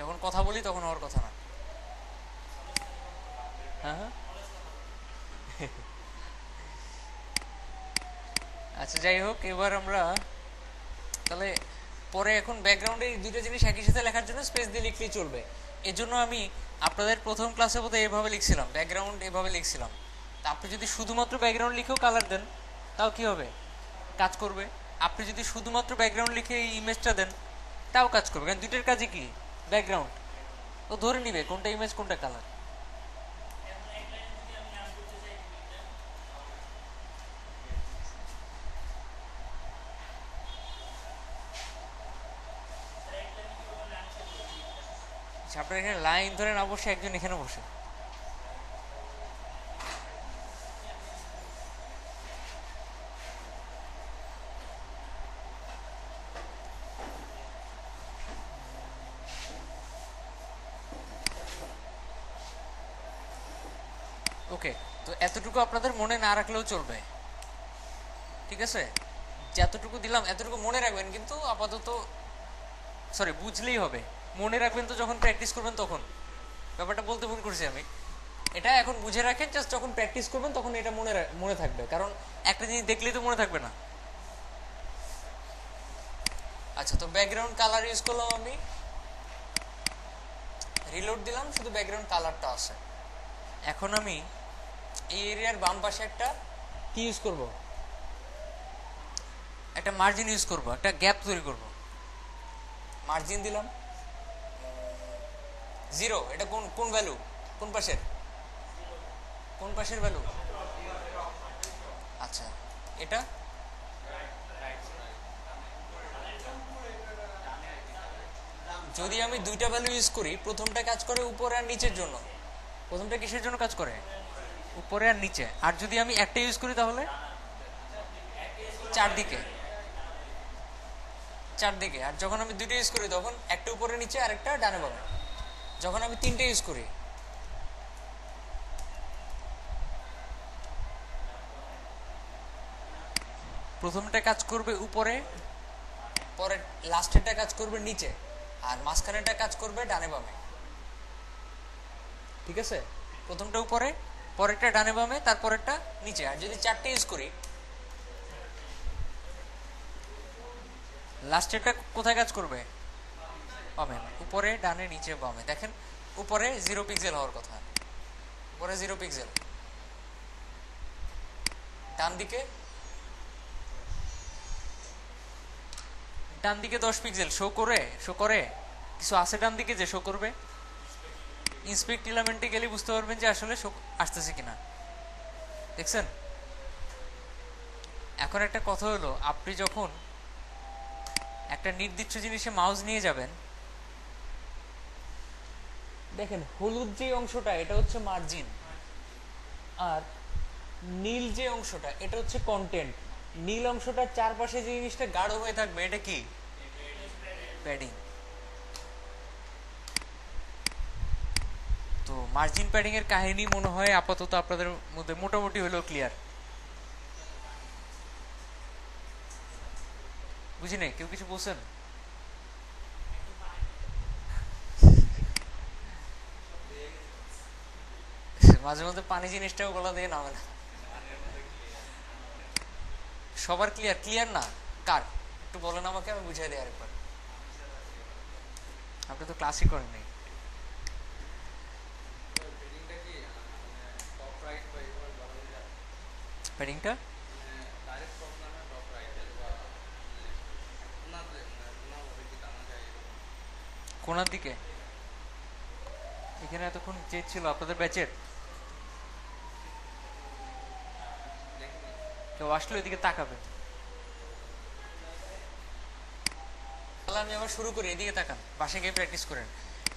যখন কথা বলি তখন হওয়ার কথা না। হ্যাঁ হ্যাঁ। আচ্ছা যাই হোক, এবার আমরা তাহলে পরে এখন ব্যাকগ্রাউন্ডে এই দুটো জিনিস একই সাথে লেখার জন্য স্পেস দিয়ে লিখলেই চলবে। এজন্য আমি আপনাদের প্রথম ক্লাসে বোধহয় এভাবে লিখছিলাম, ব্যাকগ্রাউন্ড এভাবে লিখছিলাম। তা আপনি যদি শুধুমাত্র ব্যাকগ্রাউন্ড লিখেও কালার দেন তাও কি হবে, কাজ করবে। আপনি যদি শুধুমাত্র ব্যাকগ্রাউন্ড লিখে এই ইমেজটা দেন তাও কাজ করবে, কারণ দুইটার কাজই কি, ব্যাকগ্রাউন্ড। ও ধরে নিবে কোনটা ইমেজ কোনটা কালার। আপনার এখানে লাইন ধরে না বসে একজন এখানে বসে। ওকে, তো এতটুকু আপনাদের মনে না রাখলেও চলবে, ঠিক আছে। যতটুকু দিলাম এতটুকু মনে রাখবেন, কিন্তু আপাতত সরি বুঝলেই হবে। মনে রাখবেন তো যখন প্র্যাকটিস করবেন তখন। ব্যাপারটা বলতে ভুল করছি আমি। এটা এখন বুঝে রাখেন, জাস্ট যখন প্র্যাকটিস করবেন তখন এটা মনে থাকবে, কারণ একটা জিনিস দেখলেই তো মনে থাকবে না। আচ্ছা, তো ব্যাকগ্রাউন্ড কালার ইউজ করলাম আমি, রিলোড দিলাম, শুধু ব্যাকগ্রাউন্ড কালারটা আছে। এখন আমি এই এরিয়ার বাম পাশে একটা কি ইউজ করব, একটা মার্জিন ইউজ করব, একটা গ্যাপ তৈরি করব। মার্জিন দিলাম 0। এটা কোন কোন ভ্যালু, কোন পাশের, কোন পাশের ভ্যালু? আচ্ছা, এটা যদি আমি দুইটা ভ্যালু ইউজ করি, প্রথমটা কাজ করে উপরে আর নিচের জন্য। প্রথমটা কিসের জন্য কাজ করে, উপরে আর নিচে। আর যদি আমি একটা ইউজ করি তাহলে চারদিকে, চারদিকে। আর যখন আমি দুইটা ইউজ করি তখন একটা উপরে নিচে আর একটা ডানে বামে। যখন আমি তিনটে ইউজ করি, প্রথমটা কাজ করবে উপরে, পরে লাস্টেরটা কাজ করবে নিচে, আর মাঝখানেরটা কাজ করবে ডানে বামে, ঠিক আছে। প্রথমটা উপরে, পরেরটা ডানে বামে, তারপরেরটা নিচে। আর যদি চারটে ইউজ করি, লাস্টেরটা কোথায় কাজ করবে, বামে, উপরে ডানে নিচে বামে। দেখেন উপরে 0 পিক্সেল হওয়ার কথা, উপরে 0 পিক্সেল, ডান দিকে, ডান দিকে 10 পিক্সেল শো করে কিছু আছে ডান দিকে যে শো করবে। ইন্সপেক্ট এলিমেন্টে গেলে বুঝতে পারবেন যে আসলে শো আসতেছে কিনা, দেখছেন। এখন একটা কথা হলো, আপনি যখন একটা নির্দিষ্ট জিনিসে মাউস নিয়ে যাবেন, দেখেন হলুদ যে অংশটা এটা হচ্ছে মার্জিন, আর নীল যে অংশটা এটা হচ্ছে কন্টেন্ট। নীল অংশটার চারপাশে যে জিনিসটা গাঢ় হয়ে থাকবে এটা কি, প্যাডিং। তো মার্জিন প্যাডিং এর কাহিনী মনে হয় আপাতত আপনাদের মধ্যে মোটামুটি হলেও ক্লিয়ার। বুঝি নাই, কেউ কিছু বলছেন? মাঝে মধ্যে পানি জিনিসটাও গলা দিয়ে নামে না। সবার ক্লিয়ার, ক্লিয়ার না কার একটু বলেন আমাকে, আমি বুঝাই দিই আরেকবার। আপনি তো ক্লাসই করেন নাই। প্যাডিংটা কোনার দিকে, এখানে এতক্ষণ যে ছিল আপনাদের ব্যাচের কেউ আসলে ওইদিকে তাকাবে। তাহলে আমি আবার শুরু করি, এদিকে তাকান, বাসায় গিয়ে প্র্যাকটিস করেন।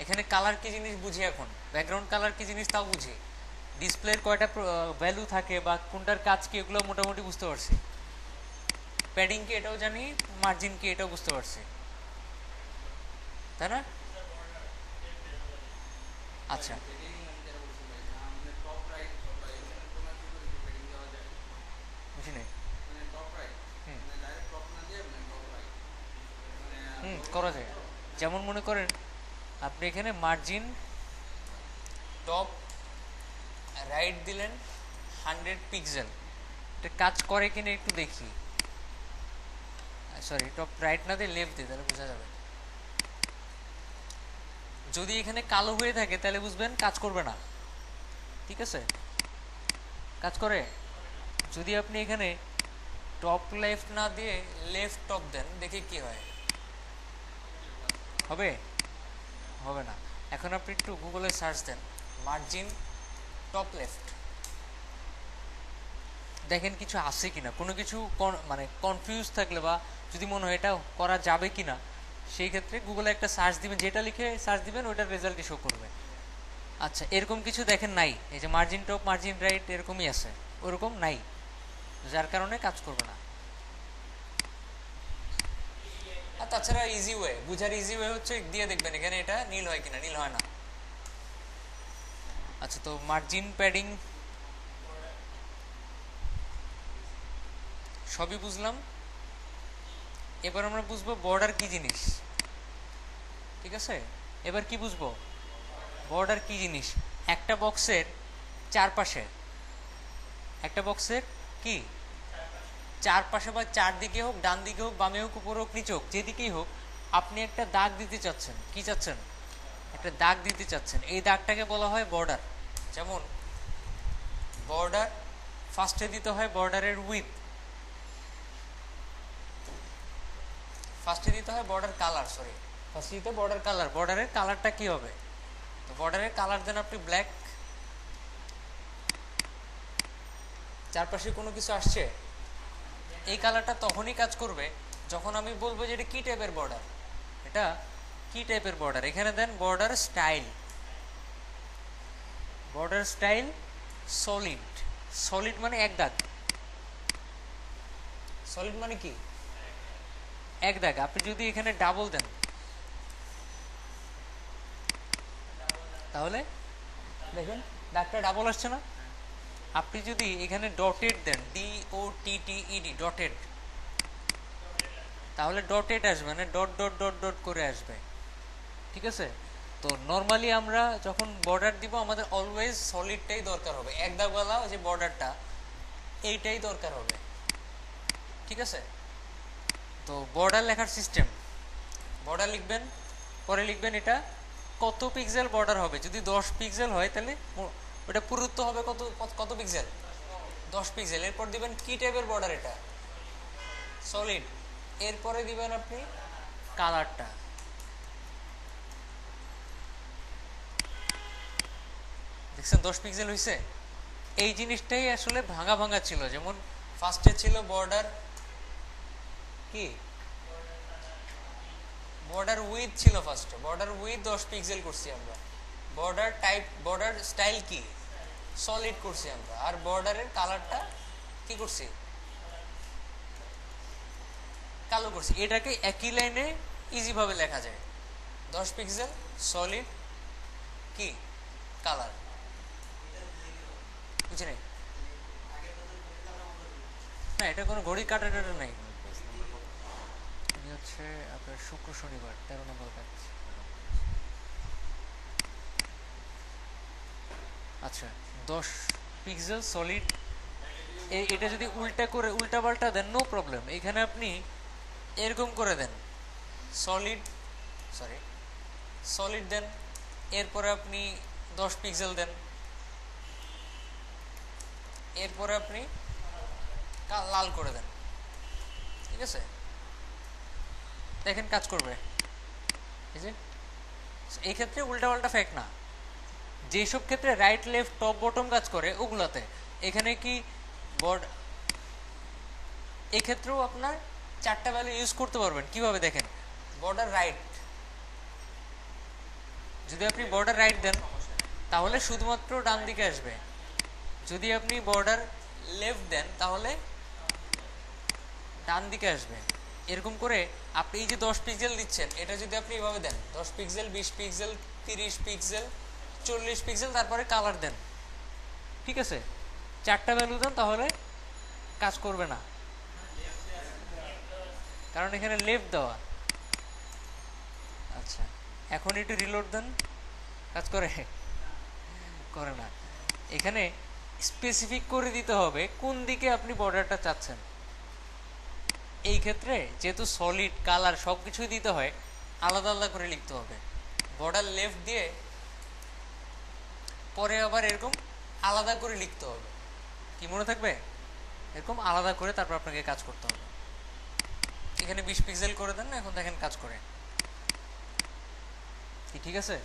এখানে কালার কি জিনিস বুঝি, এখন ব্যাকগ্রাউন্ড কালার কি জিনিস তাও বুঝি, ডিসপ্লের কয়টা ভ্যালু থাকে বা কোনটার কাজ কি এগুলো মোটামুটি বুঝতে পারছি। প্যাডিং কি এটাও জানি, মার্জিন কি এটাও বুঝতে পারছি, তাই না? আচ্ছা, বুঝি নাই। হুম, করা যায়। যেমন মনে করেন আপনি এখানে মার্জিন টপ রাইট দিলেন 100 পিক্সেল, এটা কাজ করে কিনা একটু দেখি। সরি, টপ রাইট না দিয়ে লেফট দিই, তাহলে বোঝা যাবে। যদি এখানে কালো হয়ে থাকে তাহলে বুঝবেন কাজ করবে না, ঠিক আছে? কাজ করে। যদি আপনি এখানে টপ লেফট না দিয়ে লেফট টপ দেন, দেখি কি হয়। হবে? হবে না। এখন আপনি একটু গুগলে সার্চ দেন মার্জিন টপ লেফট, দেখেন কিছু আছে কিনা, কোনো কিছু মানে কনফিউজ থাকলে বা যদি মনে হয় এটা করা যাবে কিনা, সেই ক্ষেত্রে গুগলে একটা সার্চ দিবেন, যেটা লিখে সার্চ দিবেন ওইটার রেজাল্টই শো করবে। আচ্ছা, এরকম কিছু দেখেন নাই, এই যে মার্জিন টপ মার্জিন রাইট এরকমই আছে, ওরকম নাই, যার কারণে কাজ করবে না। আর তাছাড়া ইজি ওয়ে, বুঝার ইজি ওয়ে হচ্ছে দিয়ে দেখবেন এখানে এটা নীল হয় কিনা, নীল হয় না। আচ্ছা, তো মার্জিন প্যাডিং সবই বুঝলাম। এবার আমরা বুঝবো বর্ডার কি জিনিস, ঠিক আছে? এবার কি বুঝবো বর্ডার কি জিনিস। একটা বক্সের চারপাশে, একটা বক্সের কি চারপাশে বা চারদিকে হোক, ডান দিকে হোক, বামে হোক, উপরে হোক, নিচে হোক, যেদিকেই হোক, আপনি একটা দাগ দিতে চাচ্ছেন। কি চাচ্ছেন? একটা দাগ দিতে চাচ্ছেন। এই দাগটাকে বলা হয় বর্ডার। যেমন বর্ডার ফার্স্টে দিতে হয় বর্ডারের উইথ, ফার্স্টে দিতে হয় বর্ডার কালার, সরি ফার্স্টে দিতে বর্ডার কালার। বর্ডারের কালারটা কি হবে? তো বর্ডারের কালার দেন আপনি ব্ল্যাক। চারপাশে কোনো কিছু আসছে, এই কালারটা তখনই কাজ করবে যখন আমি বলবো যে এটা কি টাইপের বর্ডার, এটা কি টাইপের বর্ডার। এখানে then border style, border style solid. Solid মানে এক দাগ, সলিড মানে কি এক দাগ। আপনি যদি এখানে ডাবল দেন তাহলে দেখেন দাগটা ডাবল আসছে না। আপনি যদি এখানে ডটেড দেন, DOTTED, ডটেড, তাহলে ডটেড আসবে, মানে ডট ডট ডট ডট করে আসবে, ঠিক আছে? তো নর্মালি আমরা যখন বর্ডার দিব আমাদের অলওয়েজ সলিডটাই দরকার হবে, এক দাগওয়ালা যে বর্ডারটা এইটাই দরকার হবে, ঠিক আছে? তো বর্ডার লেখার সিস্টেম, বর্ডার লিখবেন, পরে লিখবেন এটা কত পিক্সেল বর্ডার হবে। যদি 10 পিক্সেল হয় তাহলে ওটা পুরুত্ব হবে কত কত পিক্সেল, 10 পিক্সেল। এরপর দিবেন কি টাইপের বর্ডার, এটা সলিড। এরপরে দিবেন আপনি কালারটা, দেখছেন 10 পিক্সেল হয়েছে। এই জিনিসটাই আসলে ভাঙা ভাঙা ছিল। যেমন ফার্স্টে ছিল বর্ডার কি, বর্ডার উইথ ছিল ফার্স্টে, বর্ডার উইথ 10 পিক্সেল করছি আমরা। বর্ডার টাইপ, বর্ডার স্টাইল কি, সলিড করছি আমরা। আর বর্ডারের কালারটা কি করছি, কালো করছি। এটাকে একই লাইনে ইজি ভাবে লেখা যায়, 10 পিক্সেল সলিড কি কালার, বুঝে নেই? না, এটা কোনো ঘড়ি কাটাটা নেই, হচ্ছে আপনার শুক্র শনিবার 13 নম্বর কাজ। আচ্ছা, 10 পিক্সেল সলিড। এটা যদি উল্টা করে উল্টা পাল্টা দেন নো প্রবলেম। এখানে আপনি এরকম করে দেন সলিড, সরি সলিড দেন, এরপরে আপনি 10 পিক্সেল দেন, এরপরে আপনি লাল করে দেন, ঠিক আছে? দেখেন কাজ করবে। এই ক্ষেত্রে উল্টা পাল্টা ফেক না। যেসব ক্ষেত্রে রাইট লেফট টপ বটম কাজ করে ওগুলাতে, এখানে কি বর্ড, এক্ষেত্রেও আপনার চারটা ভ্যালু ইউজ করতে পারবেন। কিভাবে দেখেন, বর্ডার রাইট, যদি আপনি বর্ডার রাইট দেন তাহলে শুধুমাত্র ডান দিকে আসবে। যদি আপনি বর্ডার লেফট দেন তাহলে ডান দিকে আসবে। এরকম করে আপনি এই যে 10 পিক্সেল দিচ্ছেন, এটা যদি আপনি এভাবে দেন 10 পিক্সেল, 20 পিক্সেল, 30 পিক্সেল, 40 পিক্সেল, তারপরে কালার দেন, ঠিক আছে? চারটা ভ্যালু দেন, তাহলে কাজ করবে না, কারণ এখানে লেফট দেওয়া। আচ্ছা, এখন একটু রিলোড দেন, কাজ করে? করে না। এখানে স্পেসিফিক করে দিতে হবে কোন দিকে আপনি বর্ডারটা চাচ্ছেন। এই ক্ষেত্রে যেহেতু সলিড কালার সব কিছুই দিতে হয়, আলাদা আলাদা করে লিখতে হবে। বর্ডার লেফট দিয়ে পরে আবার এরকম আলাদা করে লিখতে হবে। কি মনে থাকবে? এরকম আলাদা করে তারপর আপনাকে কাজ করতে হবে। এখানে 20 পিক্সেল করে দেন না, এখন দেখেন কাজ করে কি? ঠিক আছে।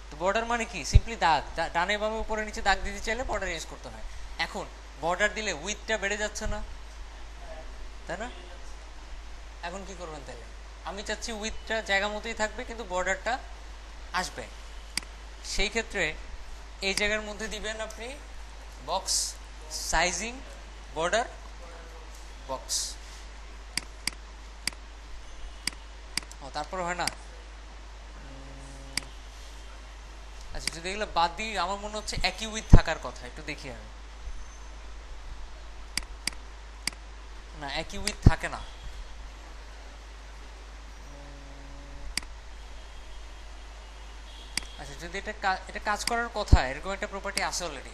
তো বর্ডার মানে কি? সিম্পলি দাগ, ডানে বামে উপরে নিচে দাগ দিতে চাইলে বর্ডার ইউজ করতে হয়। এখন বর্ডার দিলে উইথটা বেড়ে যাচ্ছে না, তাই না? এখন কি করবেন তাহলে? আমি চাচ্ছি উইথটা জায়গা মতোই থাকবে কিন্তু বর্ডারটা আসবে। সেই ক্ষেত্রে এই জায়গার মধ্যে দিবেন আপনি বক্স সাইজিং বর্ডার বক্স। ও তারপর হয় না? আচ্ছা, যদি এগুলো বাদ দিই, আমার মনে হচ্ছে একই উইথ থাকার কথা। একটু দেখি আমি। না, একই উইথ থাকে না। আচ্ছা, যদি এটা কাজ করার কথা, এরকম একটা প্রপার্টি আছে already,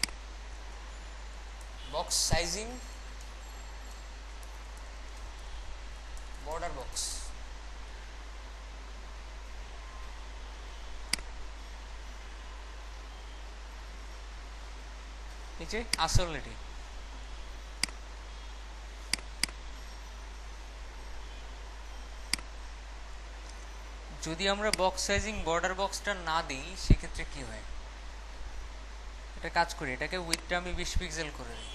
box sizing border box. নিচে আছে অলরেডি। যদি আমরা বক্স সাইজিং বর্ডার বক্সটা না দিই সেক্ষেত্রে কি হয়? এটা কাজ করি, এটাকে উইথটা আমি 20 পিক্সেল করে দিই।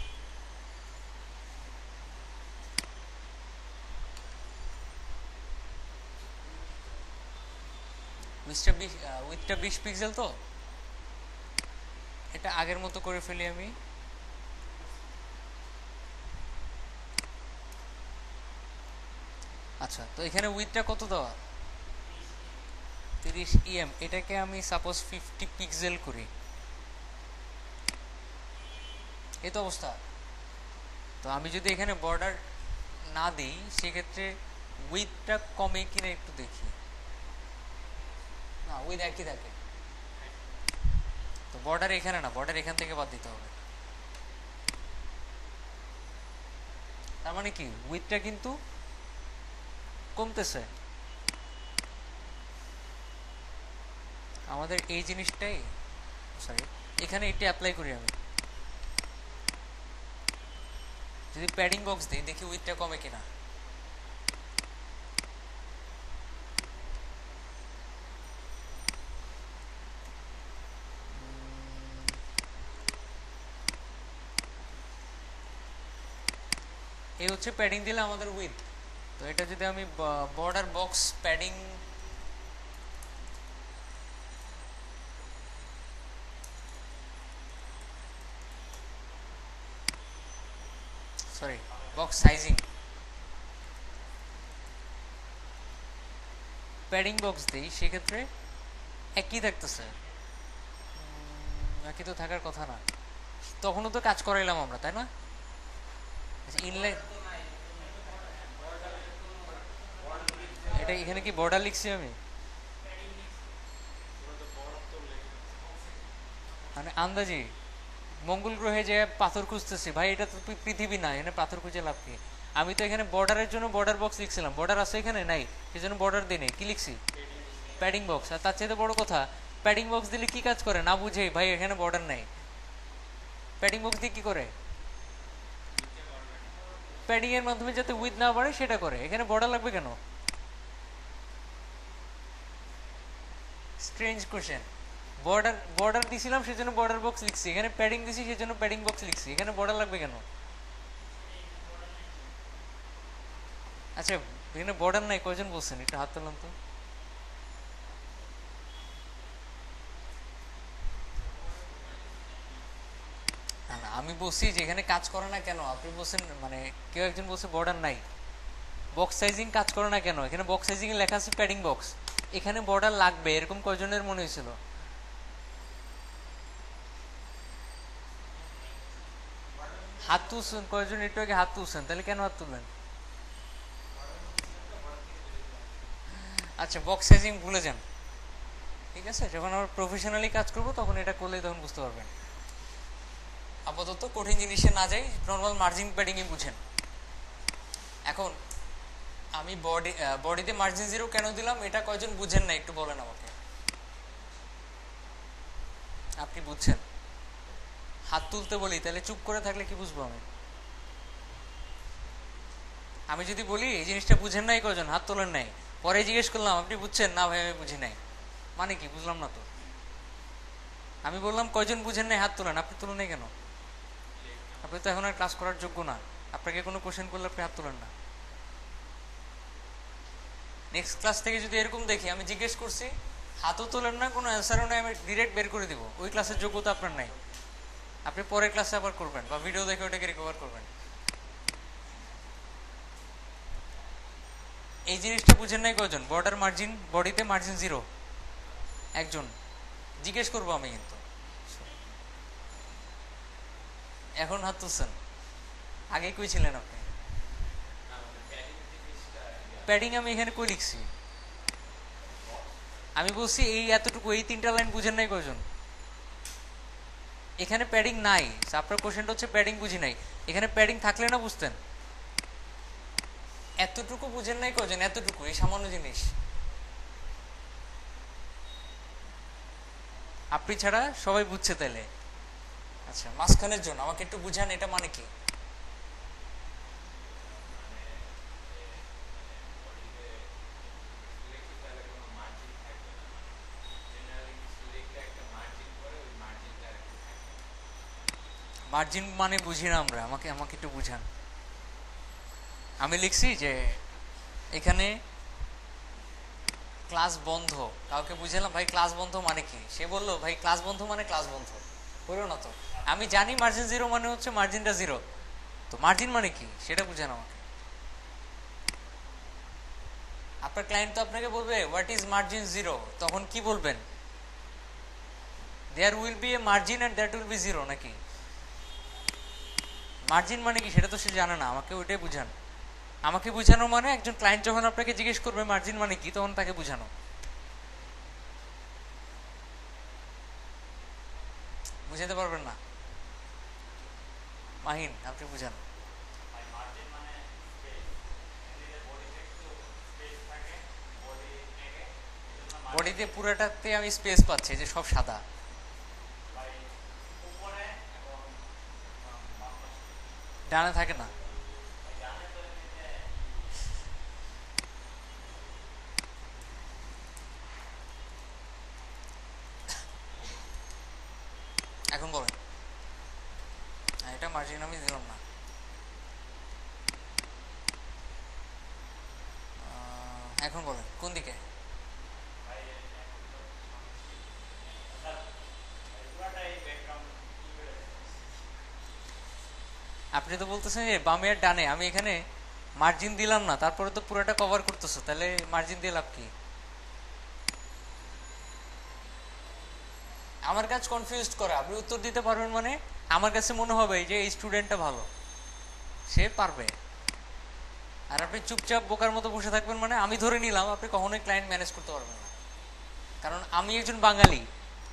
উইথটা 20 পিক্সেল। তো এটা আগের মতো করে ফেলি আমি। আচ্ছা, তো এখানে উইথটা কত দেওয়া? 30 EM। এটাকে আমি সাপোজ 50 পিক্সেল করি। এই তো অবস্থা। তো আমি যদি এখানে বর্ডার না দিই সেক্ষেত্রে উইথটা কমে কিনা একটু দেখি। না, উইথ একই থাকে। তো বর্ডার এখানে না, বর্ডার এখান থেকে বাদ দিতে হবে। তার মানে কি? উইথটা কিন্তু কমতেছে। আমাদের এই জিনিসটাই, সরি, এখানে এটা অ্যাপ্লাই করি আমি। যদি প্যাডিং বক্স দিই, দেখি উইথটা কমে কিনা। এই হচ্ছে প্যাডিং দিলে আমাদের উইথ। তো এটা যদি আমি border box padding, sorry, box sizing padding box দিই সেক্ষেত্রে একই থাকতেছে। একই তো থাকার কথা না, তখনও তো কাজ করাইলাম আমরা, তাই না? ইনলাইন, এটা এখানে কি বর্ডার লিখছি আমি? মানে আন্দাজি মঙ্গল গ্রহে যে পাথর খুঁজতেছি, ভাই এটা তো পৃথিবী না, এখানে পাথর খুঁজে লাভ কি? আমি তো এখানে বর্ডারের জন্য বর্ডার বক্স লিখছিলাম, বর্ডার আছে এখানে নাই, সেজন্য বর্ডার দিই নাই। কি লিখছি? Padding box. আর তার চাইতে বড় কথা, প্যাডিং বক্স দিলে কি কাজ করে না বুঝেই, ভাই এখানে বর্ডার নাই। প্যাডিং বক্স দিয়ে কি করে? প্যাডিং এর মাধ্যমে যাতে উইথ না বাড়ে সেটা করে। এখানে বর্ডার লাগবে কেন? Strange question. বর্ডার বর্ডার দিছিলাম সেজন্য বর্ডার বক্স লিখছি, এখানে প্যাডিং দিছি সেজন্য প্যাডিং বক্স লিখছি। এখানে বর্ডার লাগবে কেন? আচ্ছা, এখানে বর্ডার নাই কয়জন বলছেন? একটু হাত তোলাম তো। আমি বলছি যে এখানে কাজ করে না কেন, আপনি বলছেন মানে কেউ একজন বলছে বর্ডার নাই। বক্স সাইজিং কাজ করে না কেন? এখানে বক্স সাইজিং এ লেখা আছে প্যাডিং বক্স, এখানে বর্ডার লাগবে, এরকম কয়জনের মনে হয়েছিল? হাত তুলছেন কয়জন? একটু আগে হাত তুলছেন, তাহলে কেন হাত তুললেন? আচ্ছা, বক্স সাইজিং ভুলে যান। ঠিক আছে, যখন আমরা প্রফেশনালি কাজ করব তখন এটা করলে তখন বুঝতে পারবেন। আপাতত কঠিন জিনিসে না যাই, নর্মাল মার্জিন প্যাডিংই বুঝেন। এখন আমি বডিতে মার্জিন জিরো কেন দিলাম এটা কয়জন বুঝেন না একটু বলেন আমাকে। আপনি বুঝছেন? হাত তুলতে বলি তাহলে চুপ করে থাকলে কি বুঝবো আমি? আমি যদি বলি এই জিনিসটা বুঝেন নাই কয়জন হাত তোলেন নাই, পরে জিজ্ঞেস করলাম আপনি বুঝছেন না ভাই আমি বুঝি নাই, মানে কি বুঝলাম না তো। আমি বললাম কয়জন বুঝেন নাই হাত তোলেন, আপনি তুলেন নাই কেন? আপনি তো এখন আর ক্লাস করার যোগ্য না, আপনাকে কোনো কোশ্চেন করলে আপনি হাত তোলেন না। নেক্সট ক্লাস থেকে যদি এরকম দেখি আমি জিজ্ঞেস করছি হাতও তোলেন না, কোনো অ্যান্সারও নাই, আমি ডিরেক্ট বের করে দিব, ওই ক্লাসের যোগ্যতা আপনার নাই। আপনি পরের ক্লাসে আবার করবেন বা ভিডিও দেখে ওটাকে রিকভার করবেন। এই জিনিসটা বুঝেন নাই কয়জন? বর্ডার মার্জিন, বডিতে মার্জিন জিরো একজন, জিজ্ঞেস করবো আমি কিন্তু। এখন হাত তুলছেন, আগে কই ছিলেন আপনি? প্যাডিং আমি এখানে কই লিখছি? আমি বলছি এই এতটুকু, এই তিনটা লাইন বুঝেন নাই কয়জন? এখানে প্যাডিং নাই, আপনার কোশ্চেনটা হচ্ছে প্যাডিং বুঝি নাই, এখানে প্যাডিং থাকলে না বুঝতেন। এতটুকু বুঝেন নাই কয়জন? এতটুকু, এই সামান্য জিনিস। আপনি ছাড়া সবাই বুঝছে তাইলে। আচ্ছা, মাঝখানের জন্য আমাকে একটু বুঝান এটা মানে কি? মার্জিন মানে বুঝি না আমরা, আমাকে আমাকে একটু বুঝান। আমি লিখছি যে এখানে ক্লাস বন্ধ, কাউকে বুঝালাম ভাই ক্লাস বন্ধ মানে কি, সে বললো ভাই ক্লাস বন্ধ মানে ক্লাস বন্ধ, বললো না তো। আমি জানি মার্জিন জিরো মানে হচ্ছে মার্জিনটা জিরো, তো মার্জিন মানে কি সেটা বুঝান আমাকে। আপনার ক্লায়েন্ট তো আপনাকে বলবে হোয়াট ইজ মার্জিন জিরো, তখন কি বলবেন? There will be a margin and that will be zero, নাকি? মার্জিন মানে কি সেটা তো সে জানে না, আমাকে ওইটাই বুঝান। আমাকে বুঝানো মানে একজন ক্লায়েন্ট যখন আপনাকে জিজ্ঞেস করবে মার্জিন মানে কি, তখন তাকে বুঝানো। বুঝাতে পারবেন না? মাহিন আপনি বুঝান। বডিতে পুরোটাতে আমি স্পেস পাচ্ছি যে সব সাদা, ডানে থাকে না। এখন বলেন। এটা মার্জিন আমি দিলাম না। এখন বলেন কোন দিকে? আপনি তো বলতেছেন যে বামে আর ডানে, আমি এখানে মার্জিন দিলাম না, তারপরে তো পুরোটা কভার করতেছো, তাহলে মার্জিন দিয়ে লাভ কি? আমার কাছে কনফিউজড করা, আপনি উত্তর দিতে পারবেন মানে আমার কাছে মনে হবে যে এই স্টুডেন্টটা ভালো, সে পারবে। আর আপনি চুপচাপ বোকার মতো বসে থাকবেন মানে আমি ধরে নিলাম আপনি কখনোই ক্লায়েন্ট ম্যানেজ করতে পারবেন না। কারণ আমি একজন বাঙালি,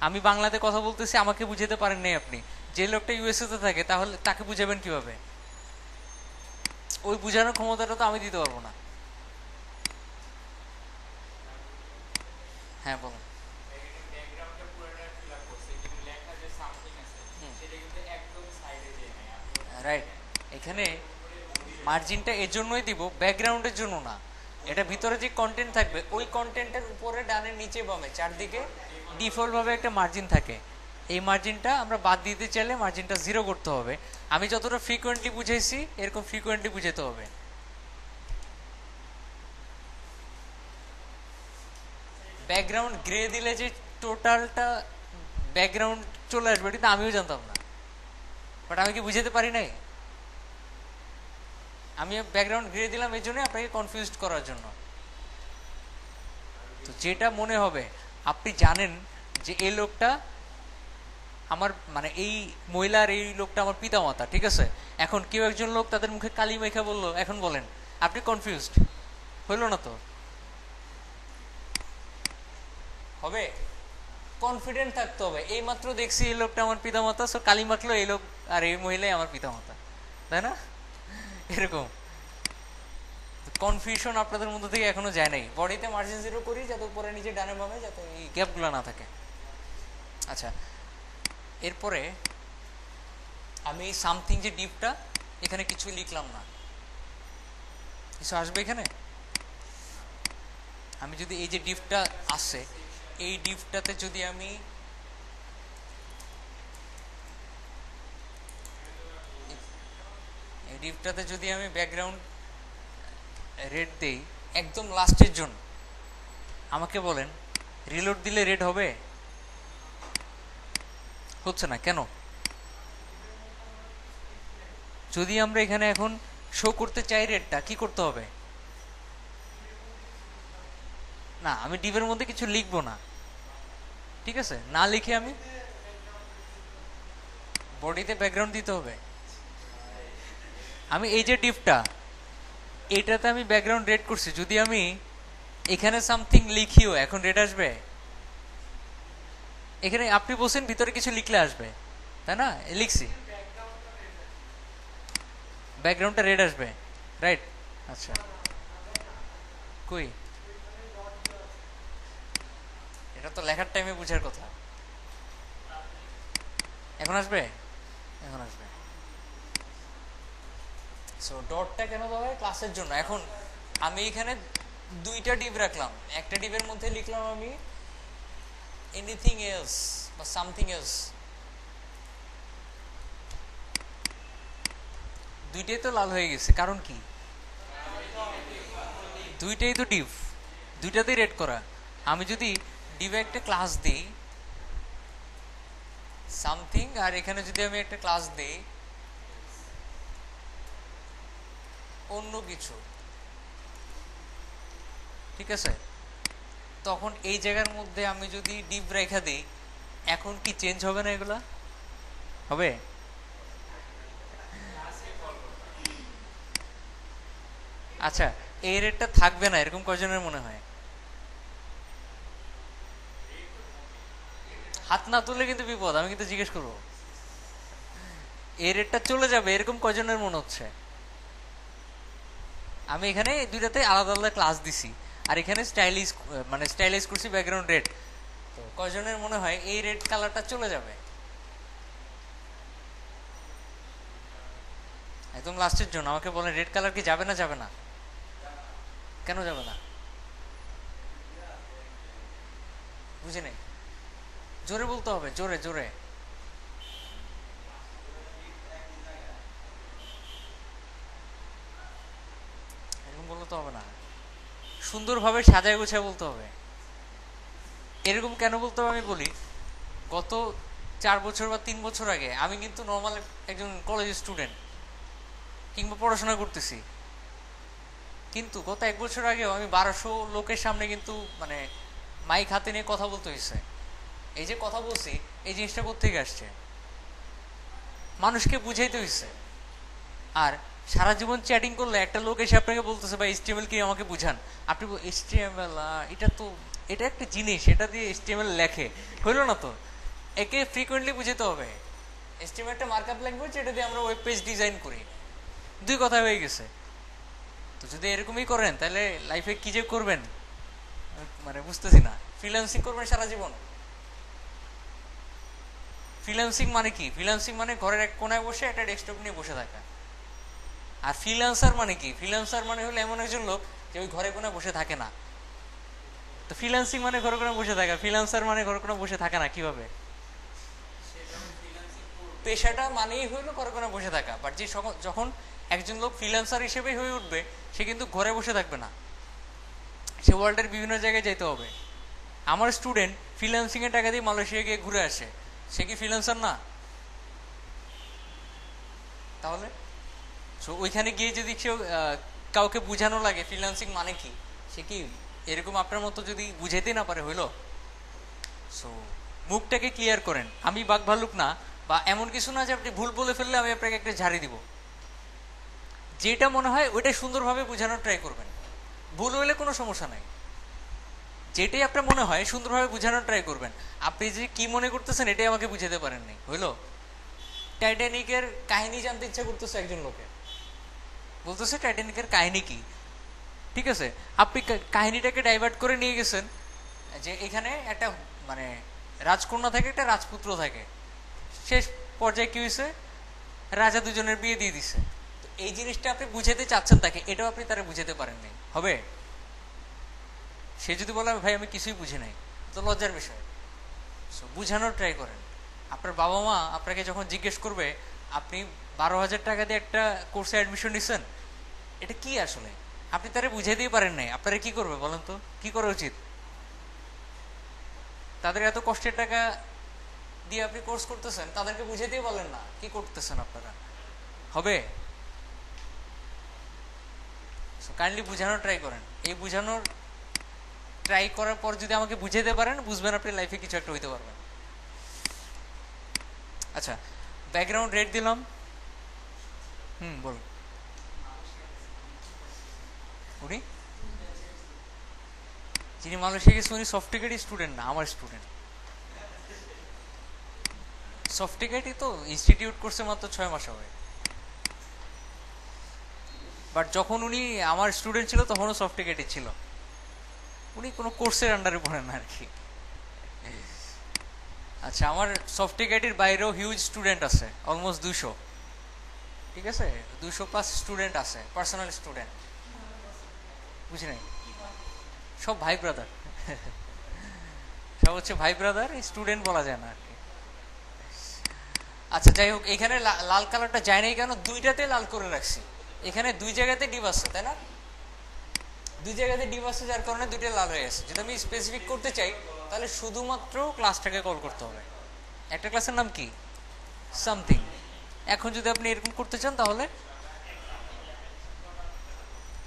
আমি বাংলাতে কথা বলতেছি, আমাকে বুঝাতে পারেন নাই আপনি। যে লোকটা ইউএসএ তে থাকে তাহলে তাকে বুঝাবেন কিভাবে? ওই বুঝানোর ক্ষমতাটা তো আমি দিতে পারবো না। হ্যাঁ বলুন। রাইট, এখানে মার্জিনটা এর জন্যই দিব, ব্যাকগ্রাউন্ডের জন্য না। এটা ভিতরে যে কন্টেন্ট থাকবে ওই কন্টেন্টের উপরে ডানে নিচে বামে চারদিকে ডিফল্ট ভাবে একটা মার্জিন থাকে। এই মার্জিনটা আমরা বাদ দিতে চাইলে মার্জিনটা জিরো করতে হবে। আমি যতটা ফ্রিকোয়েন্টলি বুঝাইছি এরকম ফ্রিকোয়েন্টলি বুঝাতে হবে। ব্যাকগ্রাউন্ড গ্রে দিলে যে টোটালটা ব্যাকগ্রাউন্ড চলে আসবে এটা তো আমিও জানতাম না, বাট আমি কি বুঝাতে পারি নাই? আমি ব্যাকগ্রাউন্ড গ্রে দিলাম এই জন্য আপনাকে কনফিউজড করার জন্য। তো যেটা মনে হবে, আপনি জানেন যে এই লোকটা আমার মানে এই মহিলার এই লোকটা আমার পিতামাতা, ঠিক আছে? এখন কেউ একজন লোক তাদের মুখে কালি মেখে বললো, এখন বলেন আপনি কনফিউজড হইল না তো? হবে? কনফিডেন্ট থাকতে হবে। এই মাত্র দেখছি এই লোকটা আমার পিতামাতা, সো কালি মাখলো এই লোক আর এই মহিলাই আমার পিতামাতা, তাই না? এরকম কনফিউশন আপনাদের মধ্যে থেকে এখনো যায় নাই। বডিতে মার্জিন জিরো করি যাতে উপরে নিচে ডানে বামে যাতে এই গ্যাপগুলো না থাকে। আচ্ছা, এরপরে আমি এই সামথিং যে ডিপটা, এখানে কিছু লিখলাম না, কিছু আসবে এখানে। আমি যদি এই যে ডিপটা আসে, এই ডিপটাতে যদি আমি ব্যাকগ্রাউন্ড রেড দেই একদম লাস্টের জন্য, আমাকে বলেন রিলোড দিলে রেড হবে? হচ্ছে না কেন? যদি আমরা এখানে এখন শো করতে চাই রেডটা, কি করতে হবে? না, আমি ডিপের মধ্যে কিছু লিখবো না, ঠিক আছে? না লিখে আমি বডিতে ব্যাকগ্রাউন্ড দিতে হবে। আমি এই যে ডিপটা, এইটাতে আমি ব্যাকগ্রাউন্ড রেড করছি, যদি আমি এখানে সামথিং লিখিও এখন রেড আসবে? এখানে আপনি বলছেন ভিতরে কিছু লিখলে আসবে, তাই না? লিখছি, ব্যাকগ্রাউন্ডটা রেড আসবে, রাইট? আচ্ছা, কই এটা তো লেখার টাইমে বুঝার কথা। এখন আসবে, এখন আসবে। সো ডটটা কেন দেওয়া হয়? ক্লাসের জন্য। এখন আমি এখানে দুইটা ডিপ রাখলাম, একটা ডিপের মধ্যে লিখলাম আমি এনিথিং এলস বা সামথিং এলস, দুইটাই তো লাল হয়ে গেছে, কারণ কি? দুইটাই তো ডিপ, দুইটাতেই রেড করা। আমি যদি ডিপে একটা ক্লাস দিই সামথিং, আর এখানে যদি আমি একটা ক্লাস দিই অন্য কিছু, ঠিক আছে, তখন এই জায়গার মধ্যে আমি যদি ডিপ রেখা দিই, এখন কি চেঞ্জ হবে না? এগুলা হবে? আচ্ছা, এই রেটটা থাকবে না এরকম কয়জনের মনে হয়? হাত না তুললে কিন্তু বিপদ, আমি কিন্তু জিজ্ঞেস করবো। এই রেটটা চলে যাবে এরকম কয়জনের মনে হচ্ছে? আমি এখানে দুইটাতে আলাদা আলাদা ক্লাস দিছি, আর এখানে স্টাইলিশ মানে স্টাইলাইজ করছি ব্যাকগ্রাউন্ড রেড, তো কয়জনের মনে হয় এই রেড কালারটা চলে যাবে? একদম লাস্টের জন্য আমাকে বলেন রেড কালার কি যাবে না যাবে না? কেন যাবে না? বুঝি নাই, জোরে বলতে হবে, জোরে জোরে। এরকম বললে তো হবে না, সুন্দরভাবে সাজায় গুছায় বলতে হবে। এরকম কেন বলতে হবে আমি বলি। গত 4 বছর বা 3 বছর আগে আমি কিন্তু নর্মাল একজন কলেজ স্টুডেন্ট কিংবা পড়াশোনা করতেছি, কিন্তু গত 1 বছর আগেও আমি 1200 লোকের সামনে কিন্তু মানে মাইক হাতে নিয়ে কথা বলতে হয়েছে। এই যে কথা বলছি, এই জিনিসটা কোত্থেকে আসছে? মানুষকে বুঝাইতে হয়েছে। আর সারা জীবন চ্যাটিং করলে একটা লোক এসে আপনাকে বলতেছে ভাই এইচটিএমএল কি আমাকে বুঝান, আপনি এইচটিএমএল এটা তো এটা একটা জিনিস, এটা দিয়ে এইচটিএমএল লেখে, হইল না তো? একে ফ্রিকোয়েন্টলি বুঝাতে হবে। এইচটিএমএল একটা মার্কআপ ল্যাঙ্গুয়েজ, এটা দিয়ে আমরা ওয়েব পেজ ডিজাইন করি, দুই কথা হয়ে গেছে। তো যদি এরকমই করেন তাহলে লাইফে কি যে করবেন মানে বুঝতেছি না। ফ্রিল্যান্সিং করবেন সারা জীবন? ফ্রিল্যান্সিং মানে কি? ফ্রিল্যান্সিং মানে ঘরের এক কোনায় বসে একটা ডেস্কটপ নিয়ে বসে থাকা। আর ফ্রিল্যান্সার মানে কি? ফ্রিল্যান্সার মানে হলো এমন একজন লোক যে ওই ঘরে কোনায় বসে থাকে না। তো ফ্রিল্যান্সিং মানে ঘরে কোনায় বসে থাকা, ফ্রিল্যান্সার মানে ঘরে কোনায় বসে থাকে না, কিভাবে? পেশাটা মানেই হইলো ঘরে কোনায় বসে থাকা, বাট যে যখন একজন লোক ফ্রিল্যান্সার হিসেবেই হয়ে উঠবে, সে কিন্তু ঘরে বসে থাকবে না, সে ওয়ার্ল্ডের বিভিন্ন জায়গায় যেতে হবে। আমার স্টুডেন্ট ফ্রিল্যান্সিং এর টাকা দিয়ে মালয়েশিয়া গিয়ে ঘুরে আসে, সে কি ফ্রিল্যান্সার না? তাহলে ওইখানে গিয়ে যদি কেউ কাউকে বুঝানো লাগে ফ্রিল্যান্সিং মানে কি, সে কি এরকম আপনার মতো যদি বুঝাইতে না পারে হইলো? সো মুখটাকে ক্লিয়ার করেন। আমি বাঘ ভাল্লুক না, বা এমন কিছু না যে আপনি ভুল বলে ফেললে আমি আপনাকে একটা ঝাড়ি দিব। যেটা মনে হয় ওইটা সুন্দরভাবে বোঝানোর ট্রাই করবেন, ভুল হইলে কোনো সমস্যা নাই। যেটাই আপনার মনে হয় সুন্দরভাবে বোঝানোর ট্রাই করবেন। আপনি যে কি মনে করতেছেন এটাই আমাকে বুঝাতে পারেননি, হইলো? টাইটানিকের কাহিনী জানতে ইচ্ছা করতেছে একজন লোকে, বলতেছে টাইটানিকের কাহিনী কি, ঠিক আছে? আপনি কাহিনীটাকে ডাইভার্ট করে নিয়ে গেছেন যে এখানে একটা মানে রাজকন্যা থাকে, একটা রাজপুত্র থাকে, শেষ পর্যায়ে কি হয়েছে, রাজা দুজনের বিয়ে দিয়ে দিছে। তো এই জিনিসটা আপনি বুঝাতে চাচ্ছেন তাকে, এটাও আপনি তারা বুঝাতে পারেননি, হবে? সে যদি বলে ভাই আমি কিছুই বুঝি নাই, তো লজ্জার বিষয়। বুঝানোর ট্রাই করেন। আপনার বাবা মা আপনাকে যখন জিজ্ঞেস করবে আপনি 12,000 টাকা দিয়ে একটা কোর্সে অ্যাডমিশন নিচ্ছেন, এটা কি আসলে, আপনি তারা বুঝাইতেই পারেন নাই, আপনারা কি করবে বলেন তো? কি করা উচিত? তাদের এত কষ্টের টাকা দিয়ে আপনি কোর্স করতেছেন, তাদেরকে বুঝাইতেই বলেন না, কি করতেছেন আপনারা, হবে? কাইন্ডলি বুঝানোর ট্রাই করেন। এই বুঝানোর ট্রাই করার পর যদি আমাকে বুঝাইতে পারেন, বুঝবেন আপনি লাইফে কিছু একটা হইতে পারবেন। আচ্ছা, ব্যাকগ্রাউন্ড রেট দিলাম। বলুন। উনি যিনি মালয়েশিয়া গেছে উনি সফটওয়্যার স্টুডেন্ট না, আমার স্টুডেন্ট। সফটওয়্যারই তো ইনস্টিটিউট করছে মাত্র 6 মাস হবে। বাট যখন উনি আমার স্টুডেন্ট ছিল তখনও সফটওয়্যারই ছিল। উনি কোনো কোর্সের আন্ডারে পড়েন না আর কি। আচ্ছা, আমার সফটওয়্যারটির বাইরেও হিউজ স্টুডেন্ট আছে, অলমোস্ট 200। ঠিক আছে, 200+ স্টুডেন্ট আছে, পার্সোনাল স্টুডেন্ট। বুঝি নাই, সব ভাই ব্রাদার। সব হচ্ছে ভাই ব্রাদার, স্টুডেন্ট বলা যায় না আর কি। আচ্ছা যাই হোক, এখানে লাল কালারটা যায় নাই কেন? দুইটাতে লাল করে রাখছি। এখানে দুই জায়গাতে ডিপ আছে, তাই না? দুই জায়গাতে ডিপ আছে, যার কারণে দুইটা লাল হয়ে গেছে। যদি আমি স্পেসিফিক করতে চাই তাহলে শুধুমাত্র ক্লাসটাকে কল করতে হবে। একটা ক্লাসের নাম কি? সামথিং। এখন যদি আপনি এরকম করতে চান তাহলে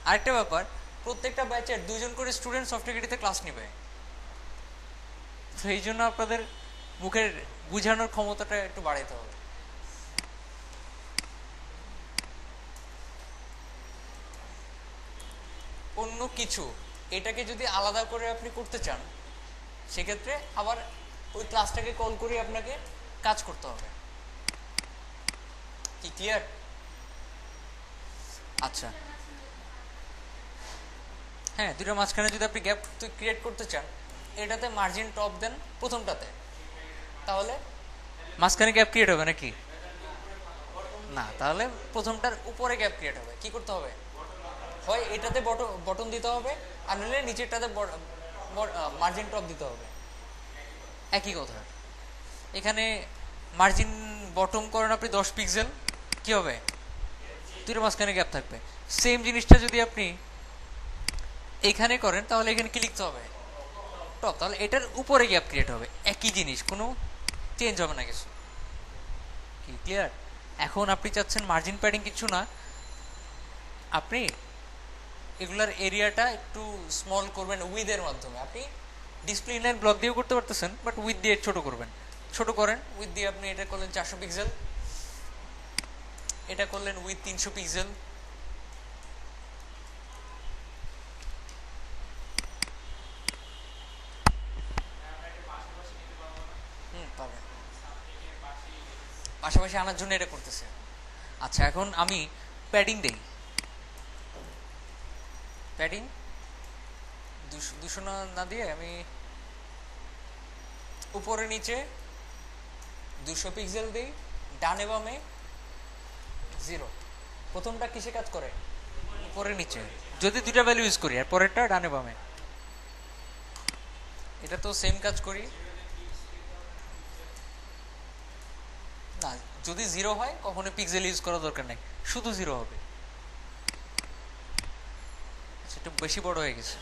আরেকটা ব্যাপার, প্রত্যেকটা ব্যাচের 2 জন করে স্টুডেন্ট সফটওয়্যারটিতে ক্লাস নেবে। তো এই জন্য আপনাদের মুখের বুঝানোর ক্ষমতাটা একটু বাড়াইতে হবে। অন্য কিছু এটাকে যদি আলাদা করে আপনি করতে চান, সেক্ষেত্রে আবার ওই ক্লাসটাকে কল করে আপনাকে কাজ করতে হবে। কি ক্লিয়ার? আচ্ছা, হ্যাঁ, দুটোর মাঝখানে যদি আপনি গ্যাপ ক্রিয়েট করতে চান, এটাতে মার্জিন টপ দেন প্রথমটাতে, তাহলে মাঝখানে গ্যাপ ক্রিয়েট হবে নাকি? না, তাহলে প্রথমটার উপরে গ্যাপ ক্রিয়েট হবে। কি করতে হবে? হয় এটাতে বটন দিতে হবে, আর নাহলে নিচেরটাতে মার্জিন টপ দিতে হবে। একই কথা। এখানে মার্জিন বটম করেন আপনি 10 পিক্সেল, কি হবে? দুটোর মাঝখানে গ্যাপ থাকবে। সেম জিনিসটা যদি আপনি এখানে করেন তাহলে এখানে কি লিখতে হবে? টপ। তাহলে এটার উপরে গ্যাপ ক্রিয়েট হবে। একই জিনিস, কোনো চেঞ্জ হবে না কিছু। কি ক্লিয়ার? এখন আপনি চাচ্ছেন মার্জিন প্যাডিং কিছু না, আপনি এগুলার এরিয়াটা একটু স্মল করবেন উইথের মাধ্যমে। আপনি ডিসপ্লে ইনলাইন ব্লক দিয়েও করতে পারতেছেন, বাট উইথ দিয়ে ছোট করবেন। ছোট করেন উইথ দিয়ে, আপনি এটা করলেন 400 পিক্সেল, এটা করলেন উইথ 300 পিক্সেল। পাবেন, পাশাপাশি আনার জন্য এটা করতেছে। আচ্ছা, এখন আমি প্যাডিং দেই। প্যাডিং 200 না দিয়ে আমি উপরে নিচে 200 পিক্সেল দিই, ডানে বামে 0। প্রথমটা কিসে কাজ করে? উপরে নিচে। যদি দুটা ভ্যালু ইউজ করি, আর পরেরটা ডানে বামে। এটা তো সেম কাজ করি না। যদি 0 হয় কখনো পিক্সেল ইউজ করার দরকার নেই, শুধু 0 হবে। সেটা বেশি বড় হয়ে গেছে।